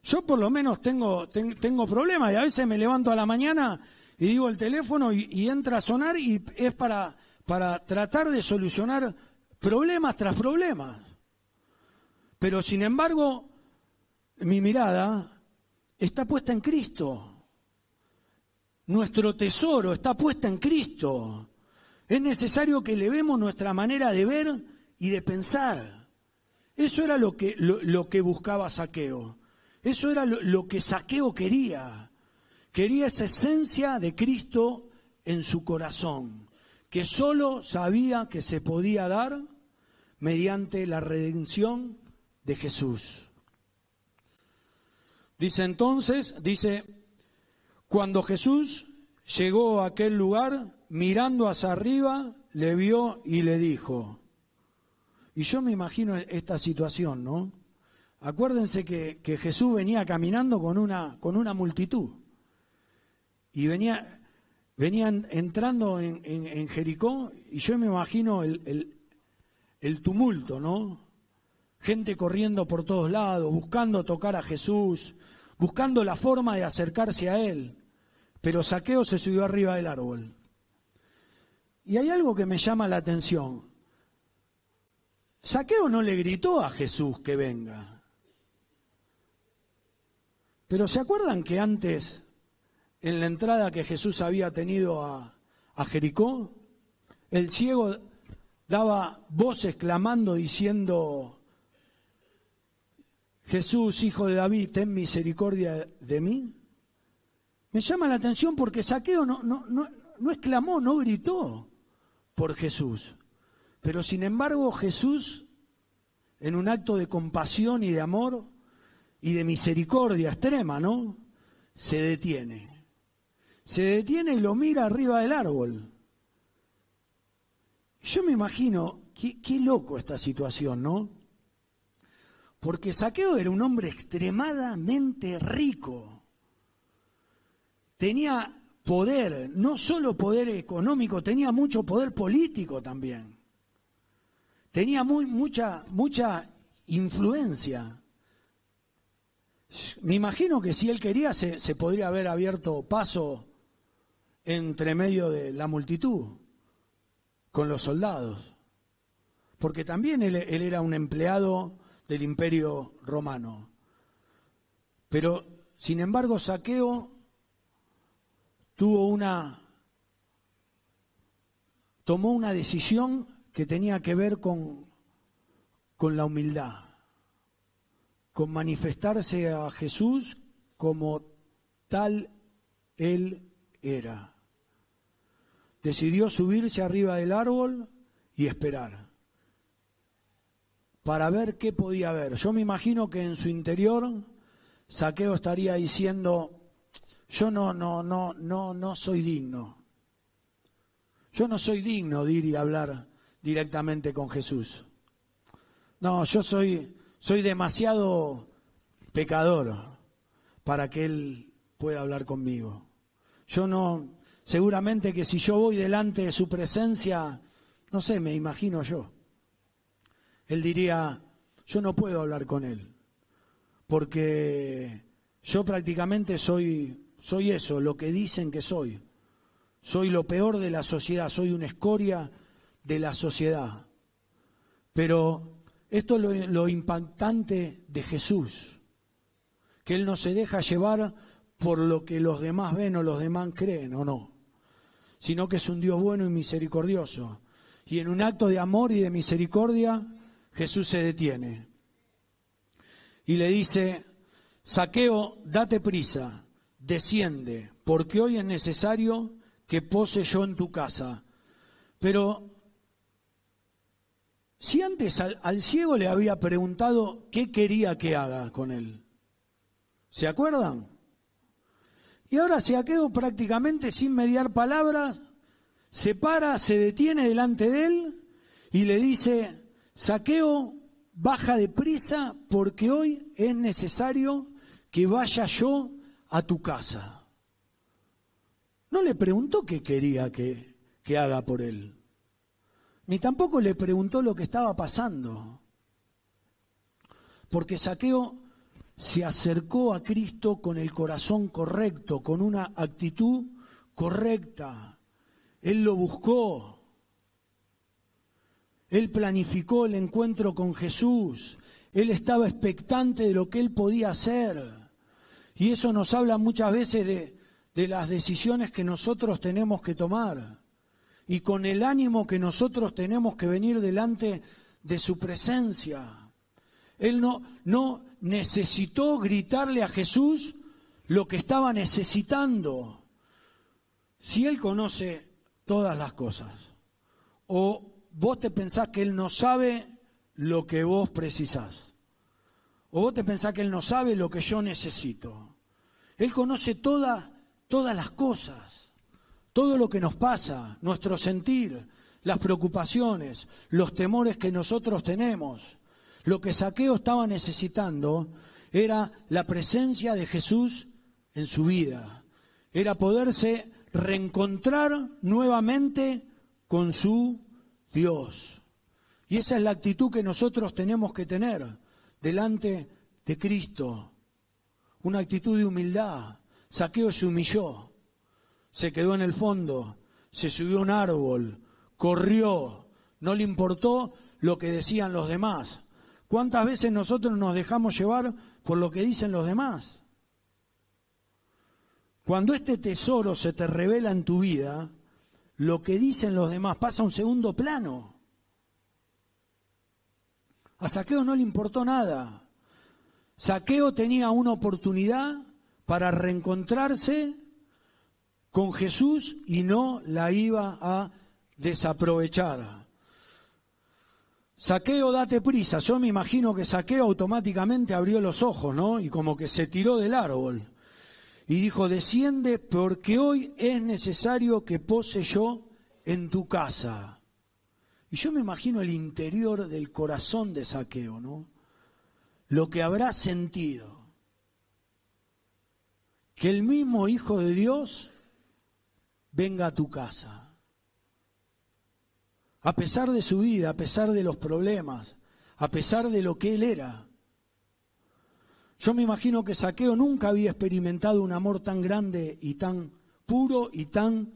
Yo por lo menos tengo problemas y a veces me levanto a la mañana y digo el teléfono y entra a sonar y es para tratar de solucionar problemas tras problemas. Pero sin embargo, mi mirada está puesta en Cristo. Nuestro tesoro está puesta en Cristo. Es necesario que elevemos nuestra manera de ver y de pensar. Eso era lo que buscaba Zaqueo. Eso era lo que Zaqueo quería. Quería esa esencia de Cristo en su corazón, que solo sabía que se podía dar mediante la redención de Jesús. Dice, cuando Jesús llegó a aquel lugar, mirando hacia arriba, le vio y le dijo. Y yo me imagino esta situación, ¿no? Acuérdense que Jesús venía caminando con una multitud. Y venían entrando en Jericó, y yo me imagino el tumulto, ¿no? gente corriendo por todos lados, buscando tocar a Jesús, buscando la forma de acercarse a Él. Pero Zaqueo se subió arriba del árbol. Y hay algo que me llama la atención. Zaqueo no le gritó a Jesús que venga. Pero ¿se acuerdan que antes, en la entrada que Jesús había tenido a Jericó, el ciego daba voces clamando diciendo: Jesús, hijo de David, ten misericordia de mí? Me llama la atención porque Zaqueo no exclamó, no gritó por Jesús. Pero sin embargo Jesús, en un acto de compasión y de amor y de misericordia extrema, ¿no?, se detiene. Se detiene y lo mira arriba del árbol. Yo me imagino, qué loco esta situación, ¿no? Porque Zaqueo era un hombre extremadamente rico. Tenía poder, no solo poder económico, tenía mucho poder político también. Tenía mucha influencia. Me imagino que si él quería se podría haber abierto paso entre medio de la multitud con los soldados. Porque también él era un empleado del Imperio Romano. Pero, sin embargo, Zaqueo tomó una decisión que tenía que ver con la humildad, con manifestarse a Jesús como tal él era. Decidió subirse arriba del árbol y esperar para ver qué podía ver. Yo me imagino que en su interior Zaqueo estaría diciendo: yo no soy digno. Yo no soy digno de ir y hablar directamente con Jesús. No, yo soy demasiado pecador para que Él pueda hablar conmigo. Seguramente que si yo voy delante de su presencia, no sé, me imagino yo. Él diría: yo no puedo hablar con Él, porque yo prácticamente soy eso, lo que dicen que soy. Soy lo peor de la sociedad, soy una escoria de la sociedad. Pero esto es lo impactante de Jesús, que Él no se deja llevar por lo que los demás ven o los demás creen o no, sino que es un Dios bueno y misericordioso. Y en un acto de amor y de misericordia, Jesús se detiene y le dice: Zaqueo, date prisa, desciende, porque hoy es necesario que pose yo en tu casa. Pero si antes al ciego le había preguntado qué quería que haga con él, ¿se acuerdan? Y ahora Zaqueo, prácticamente sin mediar palabras, se para, se detiene delante de él y le dice: Zaqueo, baja deprisa porque hoy es necesario que vaya yo a tu casa. No le preguntó qué quería que haga por él, ni tampoco le preguntó lo que estaba pasando, porque Zaqueo se acercó a Cristo con el corazón correcto, con una actitud correcta. Él lo buscó. Él planificó el encuentro con Jesús. Él estaba expectante de lo que él podía hacer. Y eso nos habla muchas veces de las decisiones que nosotros tenemos que tomar. Y con el ánimo que nosotros tenemos que venir delante de su presencia. Él no necesitó gritarle a Jesús lo que estaba necesitando. Si Él conoce todas las cosas, o vos te pensás que Él no sabe lo que vos precisás, o vos te pensás que Él no sabe lo que yo necesito. Él conoce todas las cosas, todo lo que nos pasa, nuestro sentir, las preocupaciones, los temores que nosotros tenemos. Lo que Zaqueo estaba necesitando era la presencia de Jesús en su vida, era poderse reencontrar nuevamente con su Dios. Y esa es la actitud que nosotros tenemos que tener delante de Cristo. Una actitud de humildad. Zaqueo se humilló, se quedó en el fondo, se subió a un árbol, corrió, no le importó lo que decían los demás. ¿Cuántas veces nosotros nos dejamos llevar por lo que dicen los demás? Cuando este tesoro se te revela en tu vida, lo que dicen los demás pasa a un segundo plano. A Zaqueo no le importó nada. Zaqueo tenía una oportunidad para reencontrarse con Jesús y no la iba a desaprovechar. Zaqueo, date prisa. Yo me imagino que Zaqueo automáticamente abrió los ojos, ¿no? Y como que se tiró del árbol. Y dijo, desciende porque hoy es necesario que pose yo en tu casa. Y yo me imagino el interior del corazón de Zaqueo, ¿no? Lo que habrá sentido. Que el mismo Hijo de Dios venga a tu casa. A pesar de su vida, a pesar de los problemas, a pesar de lo que él era. Yo me imagino que Zaqueo nunca había experimentado un amor tan grande y tan puro y tan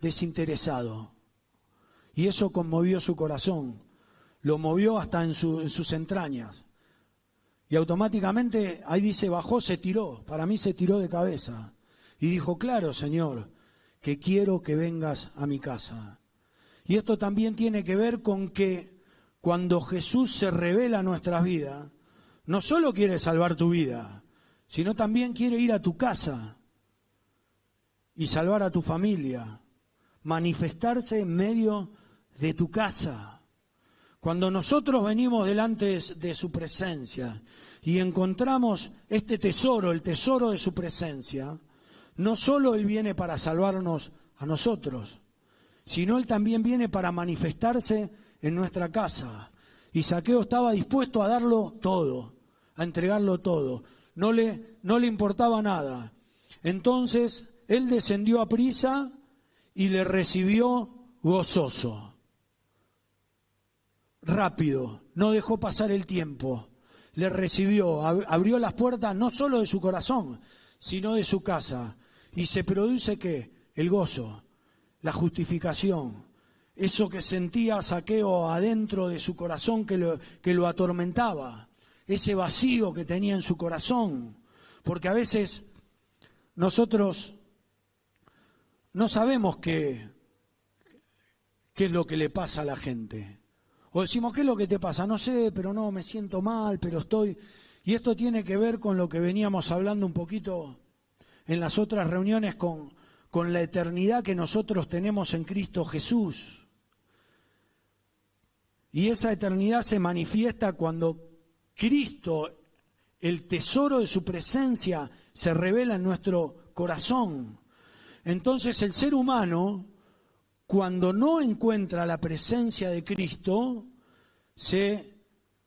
desinteresado. Y eso conmovió su corazón, lo movió hasta en sus entrañas. Y automáticamente, ahí dice, bajó, se tiró, para mí se tiró de cabeza. Y dijo, claro, Señor, que quiero que vengas a mi casa. Y esto también tiene que ver con que cuando Jesús se revela a nuestras vidas, no solo quiere salvar tu vida, sino también quiere ir a tu casa y salvar a tu familia, manifestarse en medio de tu casa. Cuando nosotros venimos delante de su presencia y encontramos este tesoro, el tesoro de su presencia, no solo Él viene para salvarnos a nosotros, sino Él también viene para manifestarse en nuestra casa. Y Zaqueo estaba dispuesto a darlo todo, a entregarlo todo. No le importaba nada. Entonces Él descendió a prisa y le recibió gozoso. Rápido, no dejó pasar el tiempo. Le recibió, abrió las puertas no solo de su corazón, sino de su casa. Y se produce ¿qué? El gozo, la justificación. Eso que sentía Zaqueo adentro de su corazón que lo atormentaba. Ese vacío que tenía en su corazón. Porque a veces nosotros no sabemos qué es lo que le pasa a la gente. O decimos, ¿qué es lo que te pasa? No sé, pero no, me siento mal, pero estoy... Y esto tiene que ver con lo que veníamos hablando un poquito en las otras reuniones con la eternidad que nosotros tenemos en Cristo Jesús. Y esa eternidad se manifiesta cuando Cristo, el tesoro de su presencia, se revela en nuestro corazón. Entonces el ser humano, cuando no encuentra la presencia de Cristo, se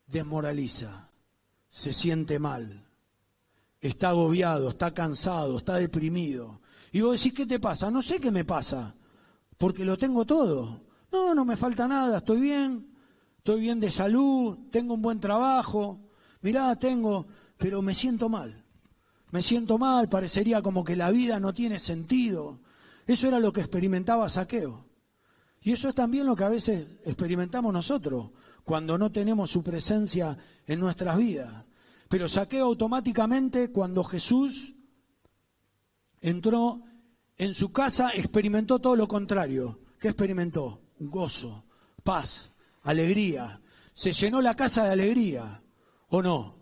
desmoraliza, se siente mal, está agobiado, está cansado, está deprimido. Y vos decís, ¿qué te pasa? No sé qué me pasa, porque lo tengo todo. No me falta nada, estoy bien de salud, tengo un buen trabajo, mirá, pero me siento mal, parecería como que la vida no tiene sentido. Eso era lo que experimentaba Zaqueo. Y eso es también lo que a veces experimentamos nosotros, cuando no tenemos su presencia en nuestras vidas. Pero Zaqueo automáticamente, cuando Jesús entró en su casa, experimentó todo lo contrario. ¿Qué experimentó? Un gozo, paz, alegría. Se llenó la casa de alegría, ¿o no?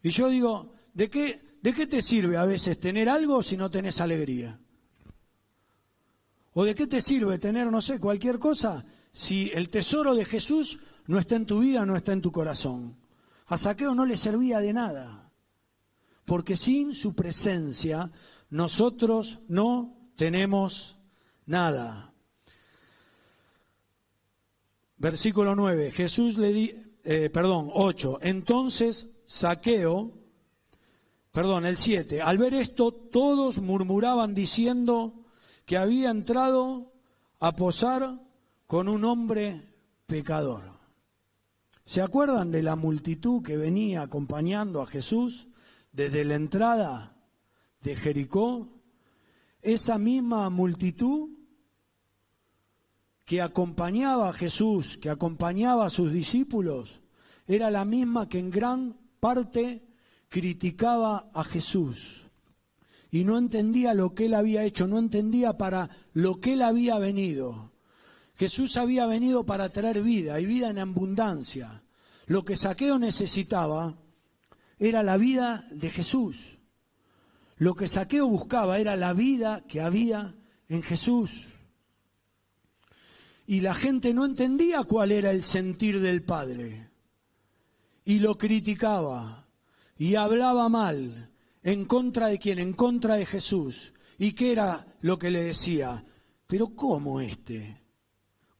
Y yo digo, ¿de qué te sirve a veces tener algo si no tenés alegría? ¿O de qué te sirve tener, no sé, cualquier cosa si el tesoro de Jesús no está en tu vida, no está en tu corazón? A Zaqueo no le servía de nada, porque sin su presencia nosotros no tenemos nada. Versículo 9, 8. Entonces Zaqueo, el 7, al ver esto todos murmuraban diciendo que había entrado a posar con un hombre pecador. ¿Se acuerdan de la multitud que venía acompañando a Jesús desde la entrada de Jericó? Esa misma multitud que acompañaba a Jesús, que acompañaba a sus discípulos, era la misma que en gran parte criticaba a Jesús. Y no entendía lo que él había hecho, no entendía para lo que él había venido. Jesús había venido para traer vida y vida en abundancia. Lo que Zaqueo necesitaba era la vida de Jesús. Lo que Zaqueo buscaba era la vida que había en Jesús. Y la gente no entendía cuál era el sentir del Padre. Y lo criticaba y hablaba mal. ¿En contra de quién? En contra de Jesús. ¿Y qué era lo que le decía? Pero ¿cómo este?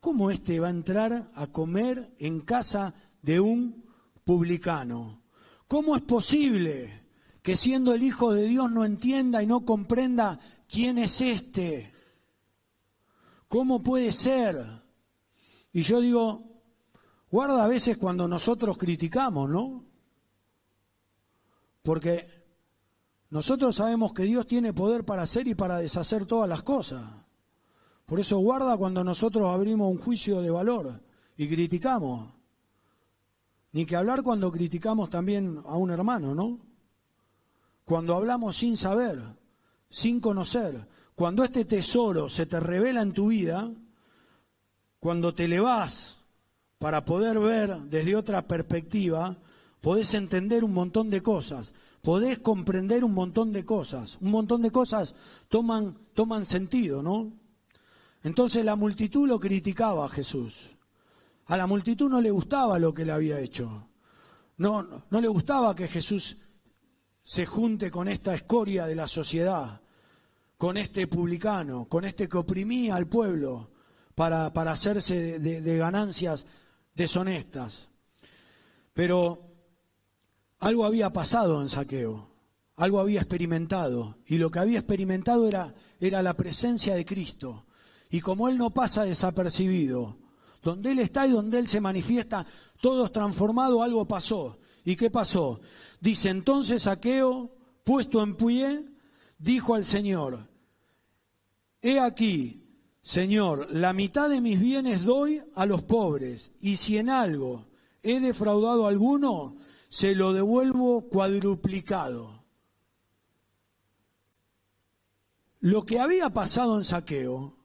¿Cómo este va a entrar a comer en casa de un publicano? ¿Cómo es posible que siendo el Hijo de Dios no entienda y no comprenda quién es este? ¿Cómo puede ser? Y yo digo, guarda a veces cuando nosotros criticamos, ¿no? Porque nosotros sabemos que Dios tiene poder para hacer y para deshacer todas las cosas. Por eso guarda cuando nosotros abrimos un juicio de valor y criticamos. Ni que hablar cuando criticamos también a un hermano, ¿no? Cuando hablamos sin saber, sin conocer. Cuando este tesoro se te revela en tu vida, cuando te elevás para poder ver desde otra perspectiva, podés entender un montón de cosas, podés comprender un montón de cosas toman sentido, ¿no? Entonces la multitud lo criticaba a Jesús. A la multitud no le gustaba lo que le había hecho. No le gustaba que Jesús se junte con esta escoria de la sociedad, con este publicano, con este que oprimía al pueblo para hacerse de ganancias deshonestas. Pero algo había pasado en Zaqueo, algo había experimentado, y lo que había experimentado era la presencia de Cristo. Y como Él no pasa desapercibido, donde Él está y donde Él se manifiesta, todo es transformado, algo pasó. ¿Y qué pasó? Dice, entonces Zaqueo, puesto en pie, dijo al Señor, he aquí, Señor, la mitad de mis bienes doy a los pobres, y si en algo he defraudado a alguno, se lo devuelvo cuadruplicado. Lo que había pasado en Zaqueo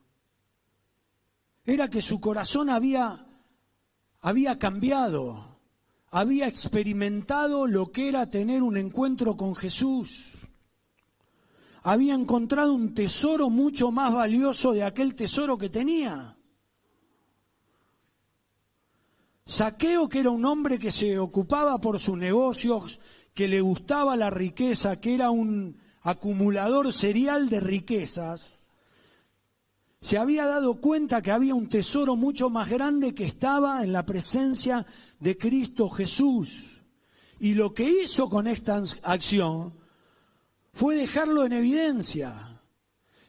era que su corazón había cambiado, había experimentado lo que era tener un encuentro con Jesús. Había encontrado un tesoro mucho más valioso de aquel tesoro que tenía. Zaqueo, que era un hombre que se ocupaba por sus negocios, que le gustaba la riqueza, que era un acumulador serial de riquezas, se había dado cuenta que había un tesoro mucho más grande que estaba en la presencia de Cristo Jesús. Y lo que hizo con esta acción fue dejarlo en evidencia.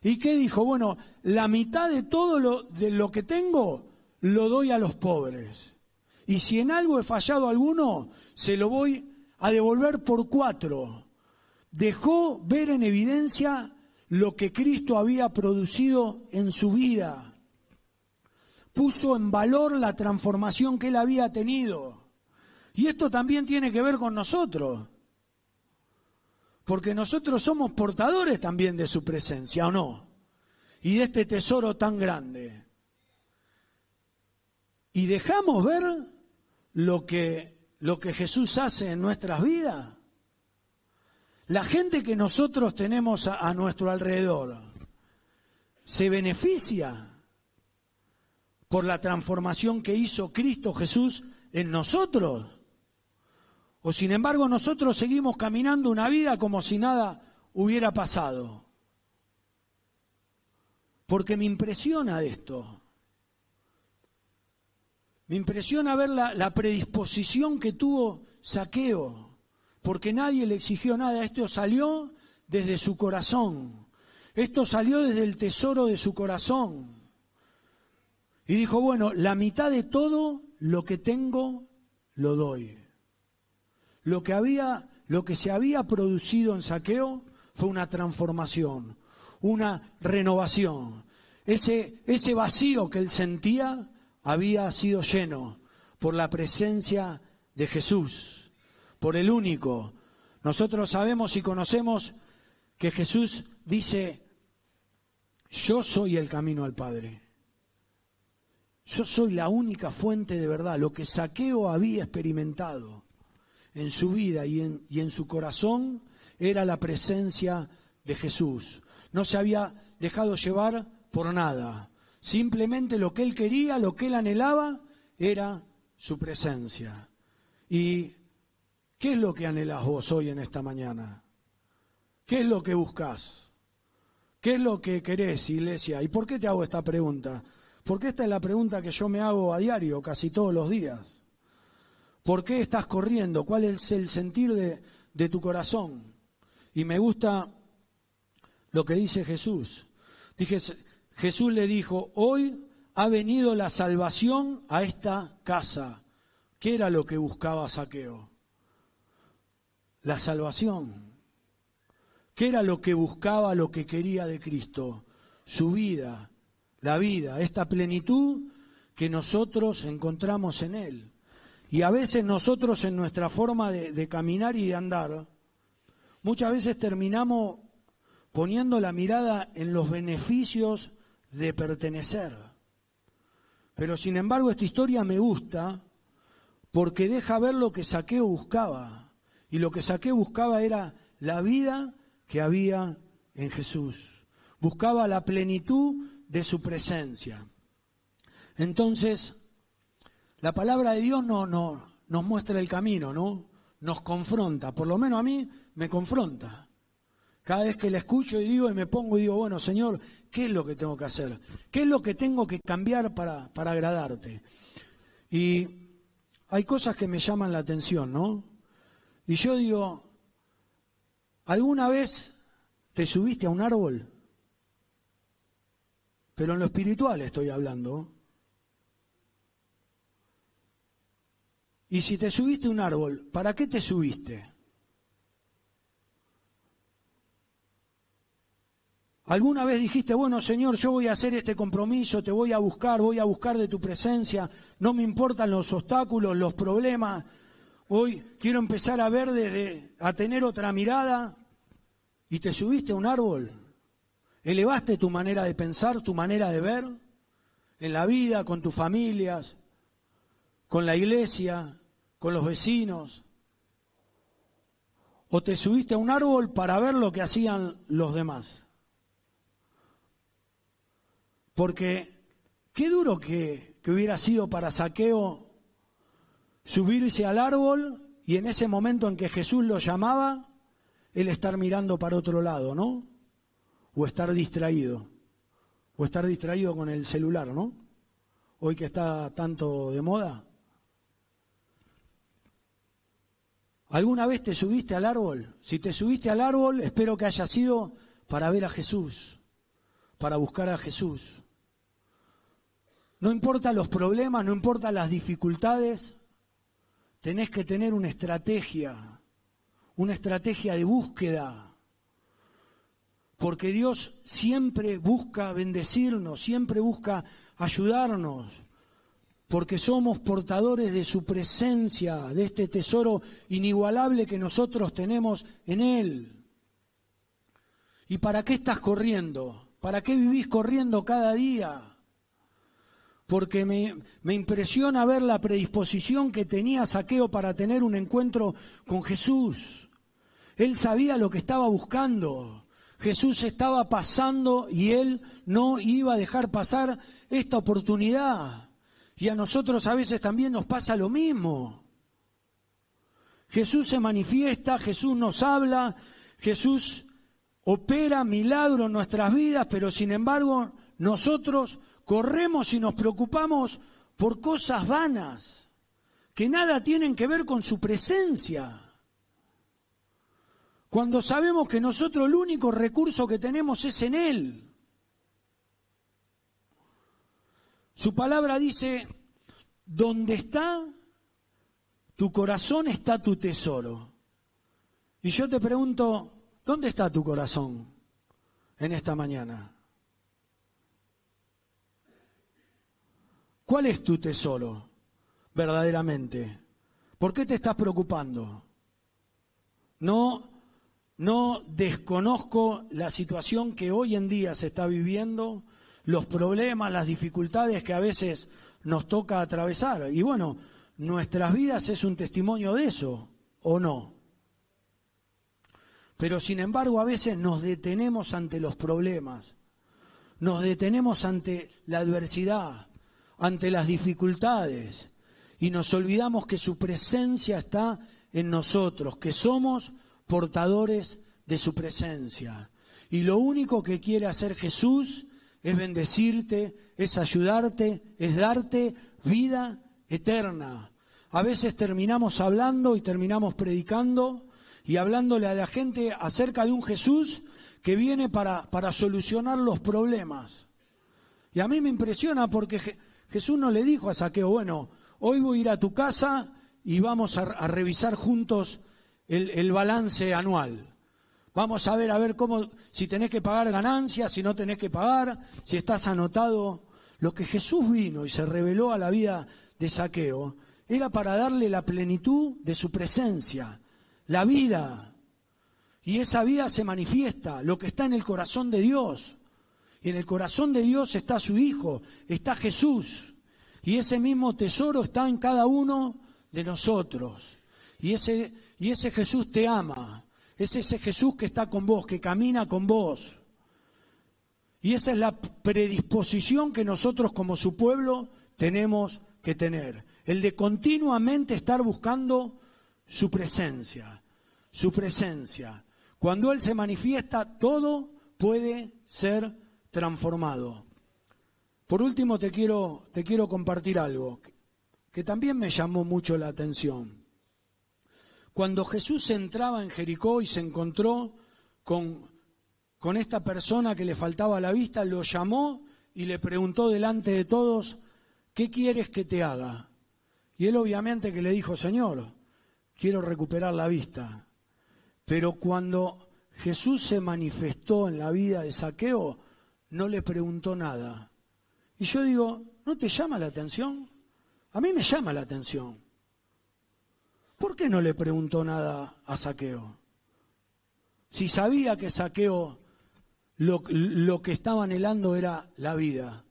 ¿Y qué dijo? Bueno, la mitad de todo lo que tengo lo doy a los pobres. Y si en algo he fallado a alguno, se lo voy a devolver por 4. Dejó ver en evidencia lo que Cristo había producido en su vida. Puso en valor la transformación que él había tenido. Y esto también tiene que ver con nosotros. Porque nosotros somos portadores también de su presencia, ¿o no? Y de este tesoro tan grande. Y dejamos ver lo que Jesús hace en nuestras vidas. La gente que nosotros tenemos a nuestro alrededor se beneficia por la transformación que hizo Cristo Jesús en nosotros. O sin embargo nosotros seguimos caminando una vida como si nada hubiera pasado. Porque me impresiona esto. Me impresiona ver la predisposición que tuvo Zaqueo, porque nadie le exigió nada. Esto salió desde su corazón. Esto salió desde el tesoro de su corazón. Y dijo, bueno, la mitad de todo lo que tengo lo doy. Lo que se había producido en Zaqueo fue una transformación, una renovación. Ese vacío que él sentía había sido lleno por la presencia de Jesús, por el único. Nosotros sabemos y conocemos que Jesús dice: yo soy el camino al Padre. Yo soy la única fuente de verdad. Lo que Zaqueo había experimentado en su vida y en su corazón era la presencia de Jesús. No se había dejado llevar por nada. Simplemente lo que él quería, lo que él anhelaba, era su presencia. ¿Y qué es lo que anhelás vos hoy en esta mañana? ¿Qué es lo que buscás? ¿Qué es lo que querés, iglesia? ¿Y por qué te hago esta pregunta? Porque esta es la pregunta que yo me hago a diario, casi todos los días. ¿Por qué estás corriendo? ¿Cuál es el sentir de tu corazón? Y me gusta lo que dice Jesús. Jesús le dijo: hoy ha venido la salvación a esta casa. ¿Qué era lo que buscaba Zaqueo? La salvación. ¿Qué era lo que buscaba, lo que quería de Cristo? Su vida, la vida, esta plenitud que nosotros encontramos en Él. Y a veces nosotros en nuestra forma de caminar y de andar, muchas veces terminamos poniendo la mirada en los beneficios de pertenecer. Pero sin embargo esta historia me gusta porque deja ver lo que Zaqueo buscaba. Y lo que Zaqueo buscaba era la vida que había en Jesús. Buscaba la plenitud de su presencia. Entonces, la palabra de Dios nos muestra el camino, ¿no? Nos confronta, por lo menos a mí me confronta. Cada vez que la escucho y me pongo y digo: bueno, Señor, ¿qué es lo que tengo que hacer? ¿Qué es lo que tengo que cambiar para agradarte? Y hay cosas que me llaman la atención, ¿no? Y yo digo: ¿alguna vez te subiste a un árbol? Pero en lo espiritual estoy hablando. Y si te subiste a un árbol, ¿para qué te subiste? ¿Alguna vez dijiste: bueno, Señor, yo voy a hacer este compromiso, te voy a buscar de tu presencia, no me importan los obstáculos, los problemas, hoy quiero empezar a ver, a tener otra mirada? ¿Y te subiste a un árbol? ¿Elevaste tu manera de pensar, tu manera de ver en la vida, con tus familias, con la iglesia, con los vecinos? ¿O te subiste a un árbol para ver lo que hacían los demás? Porque qué duro que hubiera sido para Zaqueo subirse al árbol y en ese momento en que Jesús lo llamaba, él estar mirando para otro lado, ¿no? O estar distraído con el celular, ¿no? Hoy que está tanto de moda. ¿Alguna vez te subiste al árbol? Si te subiste al árbol, espero que haya sido para ver a Jesús, para buscar a Jesús. No importa los problemas, no importa las dificultades, tenés que tener una estrategia de búsqueda. Porque Dios siempre busca bendecirnos, siempre busca ayudarnos, porque somos portadores de su presencia, de este tesoro inigualable que nosotros tenemos en Él. ¿Y para qué estás corriendo? ¿Para qué vivís corriendo cada día? Porque me impresiona ver la predisposición que tenía Zaqueo para tener un encuentro con Jesús. Él sabía lo que estaba buscando. Jesús estaba pasando y él no iba a dejar pasar esta oportunidad. Y a nosotros a veces también nos pasa lo mismo. Jesús se manifiesta, Jesús nos habla, Jesús opera milagros en nuestras vidas, pero sin embargo nosotros corremos y nos preocupamos por cosas vanas, que nada tienen que ver con su presencia. Cuando sabemos que nosotros el único recurso que tenemos es en Él. Su palabra dice: donde está tu corazón está tu tesoro. Y yo te pregunto, ¿dónde está tu corazón en esta mañana? ¿Cuál es tu tesoro verdaderamente? ¿Por qué te estás preocupando? No desconozco la situación que hoy en día se está viviendo, los problemas, las dificultades que a veces nos toca atravesar. Y bueno, nuestras vidas es un testimonio de eso, ¿o no? Pero sin embargo a veces nos detenemos ante los problemas, nos detenemos ante la adversidad, ante las dificultades, y nos olvidamos que su presencia está en nosotros, que somos portadores de su presencia. Y lo único que quiere hacer Jesús es bendecirte, es ayudarte, es darte vida eterna. A veces terminamos hablando y terminamos predicando y hablándole a la gente acerca de un Jesús que viene para solucionar los problemas. Y a mí me impresiona porque Jesús no le dijo a Zaqueo, bueno, hoy voy a ir a tu casa y vamos a revisar juntos el balance anual. Vamos a ver cómo, si tenés que pagar ganancias, si no tenés que pagar, si estás anotado. Lo que Jesús vino y se reveló a la vida de Zaqueo era para darle la plenitud de su presencia, la vida. Y esa vida se manifiesta, lo que está en el corazón de Dios. Y en el corazón de Dios está su Hijo, está Jesús. Y ese mismo tesoro está en cada uno de nosotros. Y ese Jesús te ama. Es ese Jesús que está con vos, que camina con vos. Y esa es la predisposición que nosotros como su pueblo tenemos que tener. El de continuamente estar buscando su presencia. Su presencia. Cuando Él se manifiesta, todo puede ser transformado. Por último, te quiero compartir algo que también me llamó mucho la atención. Cuando Jesús entraba en Jericó y se encontró con esta persona que le faltaba la vista, lo llamó y le preguntó delante de todos, ¿qué quieres que te haga? Y él obviamente que le dijo, Señor, quiero recuperar la vista. Pero cuando Jesús se manifestó en la vida de Zaqueo, no le preguntó nada. Y yo digo, ¿no te llama la atención? A mí me llama la atención. ¿Por qué no le preguntó nada a Zaqueo? Si sabía que Zaqueo lo que estaba anhelando era la vida.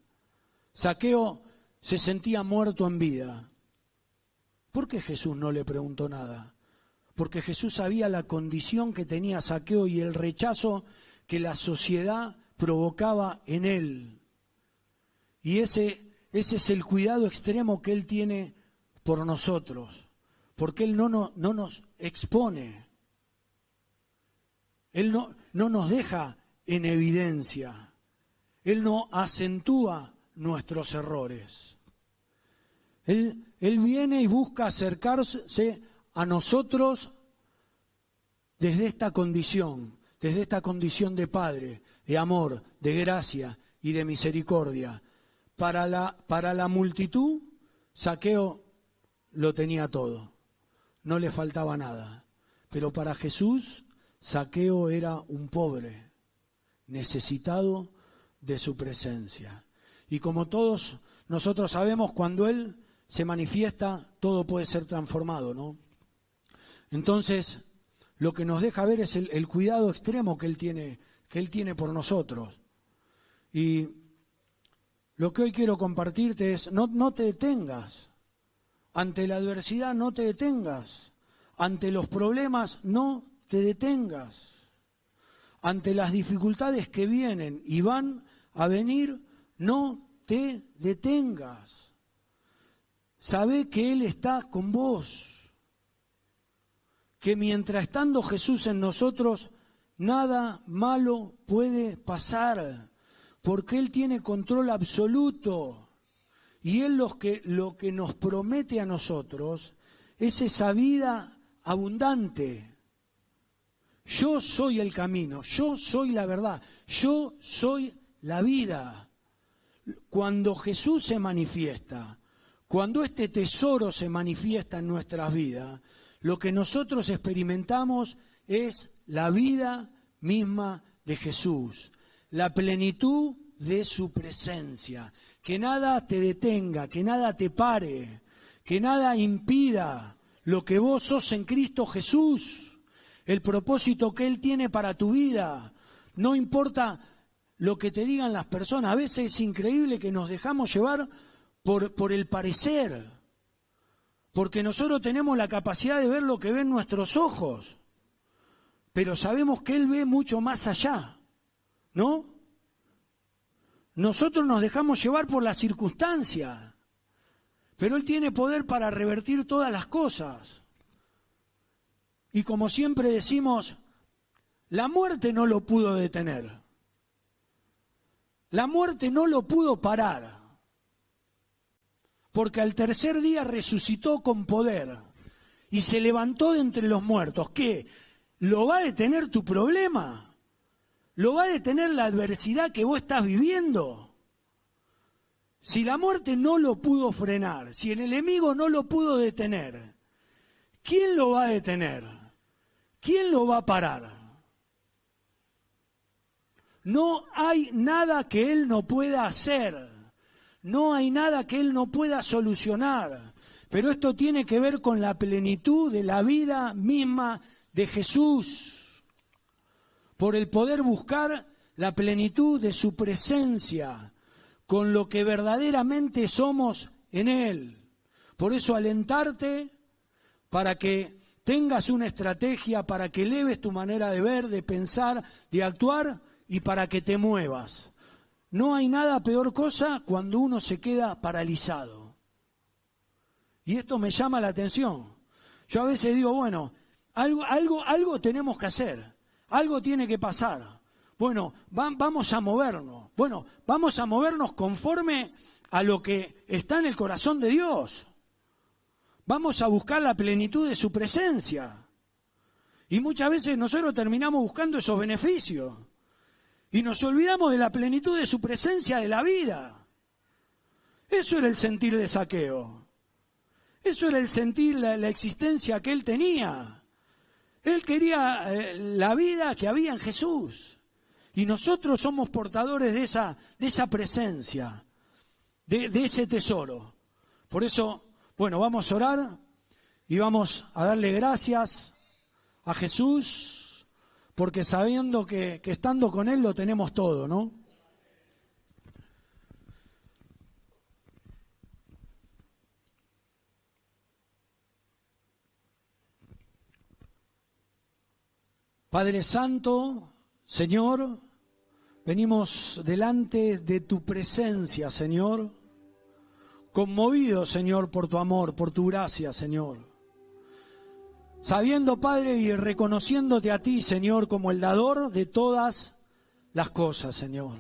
Zaqueo se sentía muerto en vida. ¿Por qué Jesús no le preguntó nada? Porque Jesús sabía la condición que tenía Zaqueo y el rechazo que la sociedad provocaba en él. Y ese es el cuidado extremo que Él tiene por nosotros, porque Él no nos expone, Él no nos deja en evidencia, Él no acentúa nuestros errores. Él viene y busca acercarse a nosotros desde esta condición de Padre, de amor, de gracia y de misericordia. Para la multitud, Zaqueo lo tenía todo, no le faltaba nada. Pero para Jesús, Zaqueo era un pobre, necesitado de su presencia. Y como todos nosotros sabemos, cuando Él se manifiesta, todo puede ser transformado, ¿no? Entonces, lo que nos deja ver es el cuidado extremo que Él tiene por nosotros. Y lo que hoy quiero compartirte es, no te detengas. Ante la adversidad no te detengas. Ante los problemas no te detengas. Ante las dificultades que vienen y van a venir, no te detengas. Sabé que Él está con vos. Que mientras estando Jesús en nosotros, nada malo puede pasar. Porque Él tiene control absoluto. Y Él lo que nos promete a nosotros es esa vida abundante. Yo soy el camino, yo soy la verdad, yo soy la vida. Cuando Jesús se manifiesta, Cuando este tesoro se manifiesta en nuestras vidas, lo que nosotros experimentamos es la vida misma de Jesús, la plenitud de su presencia. Que nada te detenga, que nada te pare, que nada impida lo que vos sos en Cristo Jesús, el propósito que Él tiene para tu vida. No importa lo que te digan las personas. A veces es increíble que nos dejamos llevar por el parecer, porque nosotros tenemos la capacidad de ver lo que ven nuestros ojos, pero sabemos que Él ve mucho más allá, ¿no? Nosotros nos dejamos llevar por las circunstancias, pero Él tiene poder para revertir todas las cosas. Y como siempre decimos, la muerte no lo pudo detener. La muerte no lo pudo parar. Porque al tercer día resucitó con poder y se levantó de entre los muertos. ¿Qué? ¿Lo va a detener tu problema? ¿Lo va a detener la adversidad que vos estás viviendo? Si la muerte no lo pudo frenar, si el enemigo no lo pudo detener, ¿quién lo va a detener? ¿Quién lo va a parar? No hay nada que Él no pueda hacer, no hay nada que Él no pueda solucionar, pero esto tiene que ver con la plenitud de la vida misma de Jesús, por el poder buscar la plenitud de su presencia, con lo que verdaderamente somos en Él. Por eso alentarte para que tengas una estrategia, para que eleves tu manera de ver, de pensar, de actuar, y para que te muevas. No hay nada peor cosa cuando uno se queda paralizado. Y esto me llama la atención. Yo a veces digo, bueno, algo tenemos que hacer, algo tiene que pasar. Bueno, vamos a movernos. Bueno, vamos a movernos conforme a lo que está en el corazón de Dios. Vamos a buscar la plenitud de su presencia. Y muchas veces nosotros terminamos buscando esos beneficios. Y nos olvidamos de la plenitud de su presencia de la vida. Eso era el sentir de Zaqueo. Eso era el sentir, la existencia que él tenía. Él quería la vida que había en Jesús. Y nosotros somos portadores de esa presencia, de ese tesoro. Por eso, bueno, vamos a orar y vamos a darle gracias a Jesús, porque sabiendo que estando con Él lo tenemos todo, ¿no? Padre Santo, Señor, venimos delante de tu presencia, Señor, conmovidos, Señor, por tu amor, por tu gracia, Señor. Sabiendo, Padre, y reconociéndote a ti, Señor, como el dador de todas las cosas, Señor.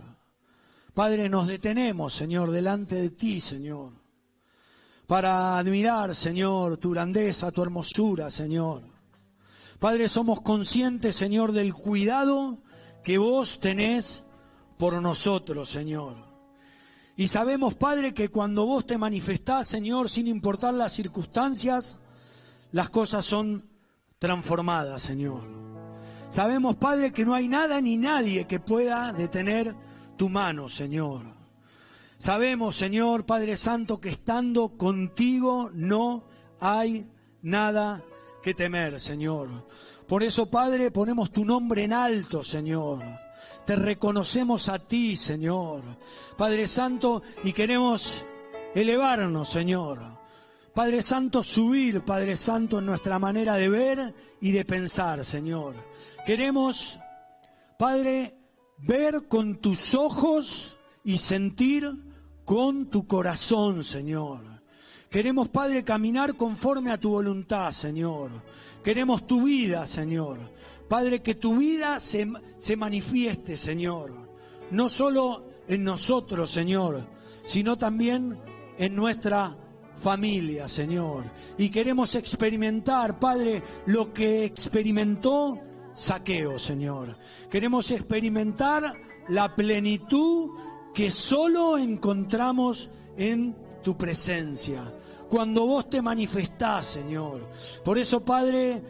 Padre, nos detenemos, Señor, delante de ti, Señor, para admirar, Señor, tu grandeza, tu hermosura, Señor. Padre, somos conscientes, Señor, del cuidado que vos tenés por nosotros, Señor. Y sabemos, Padre, que cuando vos te manifestás, Señor, sin importar las circunstancias, las cosas son transformadas, Señor. Sabemos, Padre, que no hay nada ni nadie que pueda detener tu mano, Señor. Sabemos, Señor, Padre Santo, que estando contigo no hay nada que temer, Señor. Por eso, Padre, ponemos tu nombre en alto, Señor. Te reconocemos a ti, Señor, Padre Santo, y queremos elevarnos, Señor. Padre Santo, subir, Padre Santo, en nuestra manera de ver y de pensar, Señor. Queremos, Padre, ver con tus ojos y sentir con tu corazón, Señor. Queremos, Padre, caminar conforme a tu voluntad, Señor. Queremos tu vida, Señor. Padre, que tu vida se manifieste, Señor. No solo en nosotros, Señor, sino también en nuestra familia, Señor. Y queremos experimentar, Padre, lo que experimentó Zaqueo, Señor. Queremos experimentar la plenitud que solo encontramos en tu presencia, cuando vos te manifestás, Señor. Por eso, Padre,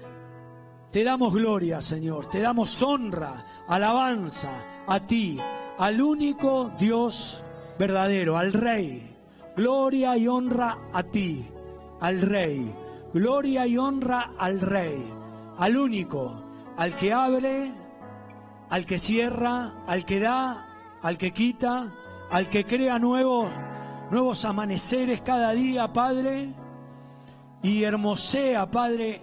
te damos gloria, Señor, te damos honra, alabanza a ti, al único Dios verdadero, al Rey. Gloria y honra a ti, al Rey. Gloria y honra al Rey, al único, al que abre, al que cierra, al que da, al que quita, al que crea nuevos amaneceres cada día, Padre, y hermosea, Padre,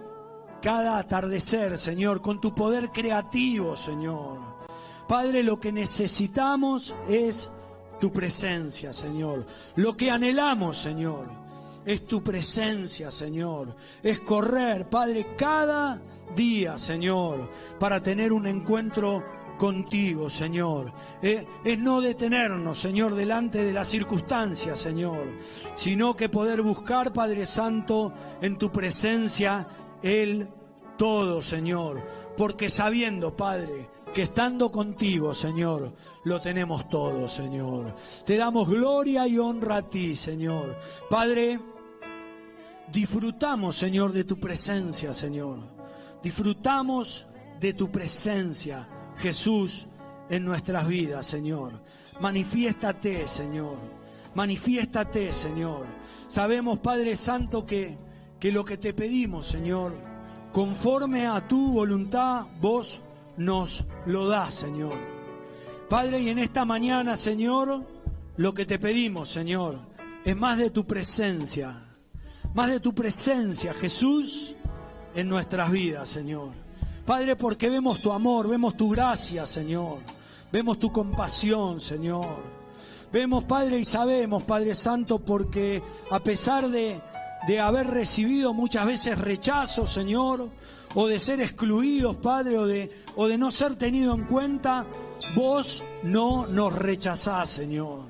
cada atardecer, Señor, con tu poder creativo, Señor. Padre, lo que necesitamos es tu presencia, Señor. Lo que anhelamos, Señor, es tu presencia, Señor. Es correr, Padre, cada día, Señor, para tener un encuentro contigo, Señor. Es no detenernos, Señor, delante de las circunstancias, Señor, sino que poder buscar, Padre Santo, en tu presencia el todo, Señor. Porque sabiendo, Padre, que estando contigo, Señor, lo tenemos todo, Señor. Te damos gloria y honra a ti, Señor. Padre, disfrutamos, Señor, de tu presencia, Señor. Disfrutamos de tu presencia, Jesús, en nuestras vidas, Señor. Manifiéstate, Señor. Manifiéstate, Señor. Sabemos, Padre Santo, que lo que te pedimos, Señor, conforme a tu voluntad, vos nos lo das, Señor. Padre, y en esta mañana, Señor, lo que te pedimos, Señor, es más de tu presencia, Jesús, en nuestras vidas, Señor. Padre, porque vemos tu amor, vemos tu gracia, Señor, vemos tu compasión, Señor. Vemos, Padre, y sabemos, Padre Santo, porque a pesar de haber recibido muchas veces rechazo, Señor, o de ser excluidos, Padre, o de no ser tenido en cuenta, vos no nos rechazás, Señor.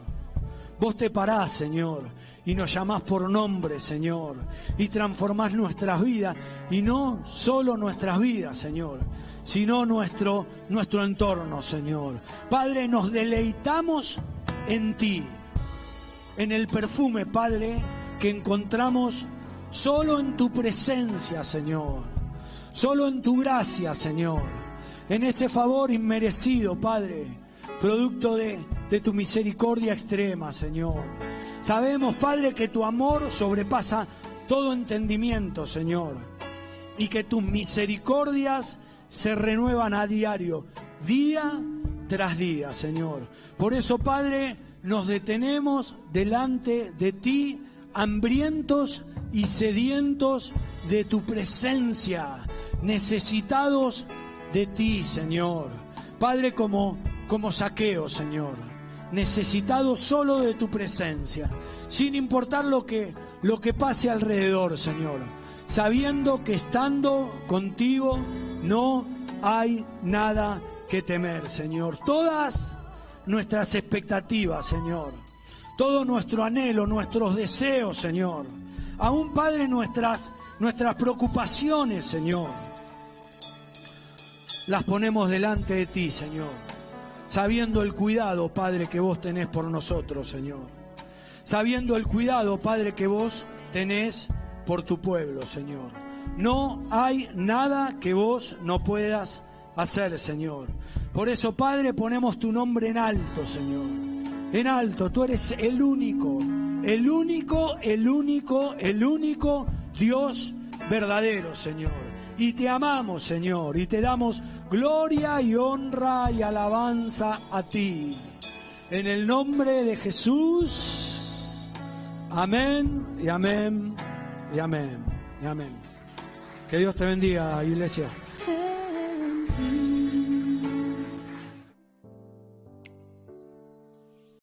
Vos te parás, Señor, y nos llamás por nombre, Señor, y transformás nuestras vidas, y no solo nuestras vidas, Señor, sino nuestro entorno, Señor. Padre, nos deleitamos en ti, en el perfume, Padre, que encontramos solo en tu presencia, Señor. Solo en tu gracia, Señor, en ese favor inmerecido, Padre, producto de tu misericordia extrema, Señor. Sabemos, Padre, que tu amor sobrepasa todo entendimiento, Señor, y que tus misericordias se renuevan a diario, día tras día, Señor. Por eso, Padre, nos detenemos delante de ti, hambrientos y sedientos de tu presencia, necesitados de ti, Señor. Padre, como Zaqueo, Señor, necesitados solo de tu presencia, sin importar lo que pase alrededor, Señor, sabiendo que estando contigo no hay nada que temer, Señor. Todas nuestras expectativas, Señor, todo nuestro anhelo, nuestros deseos, Señor, aún, Padre, nuestras preocupaciones, Señor, las ponemos delante de ti, Señor, sabiendo el cuidado, Padre, que vos tenés por nosotros, Señor, sabiendo el cuidado, Padre, que vos tenés por tu pueblo, Señor. No hay nada que vos no puedas hacer, Señor. Por eso, Padre, ponemos tu nombre en alto, Señor, en alto. Tú eres el único Dios verdadero, Señor. Y te amamos, Señor, y te damos gloria y honra y alabanza a ti. En el nombre de Jesús. Amén y amén y amén y amén. Que Dios te bendiga, iglesia.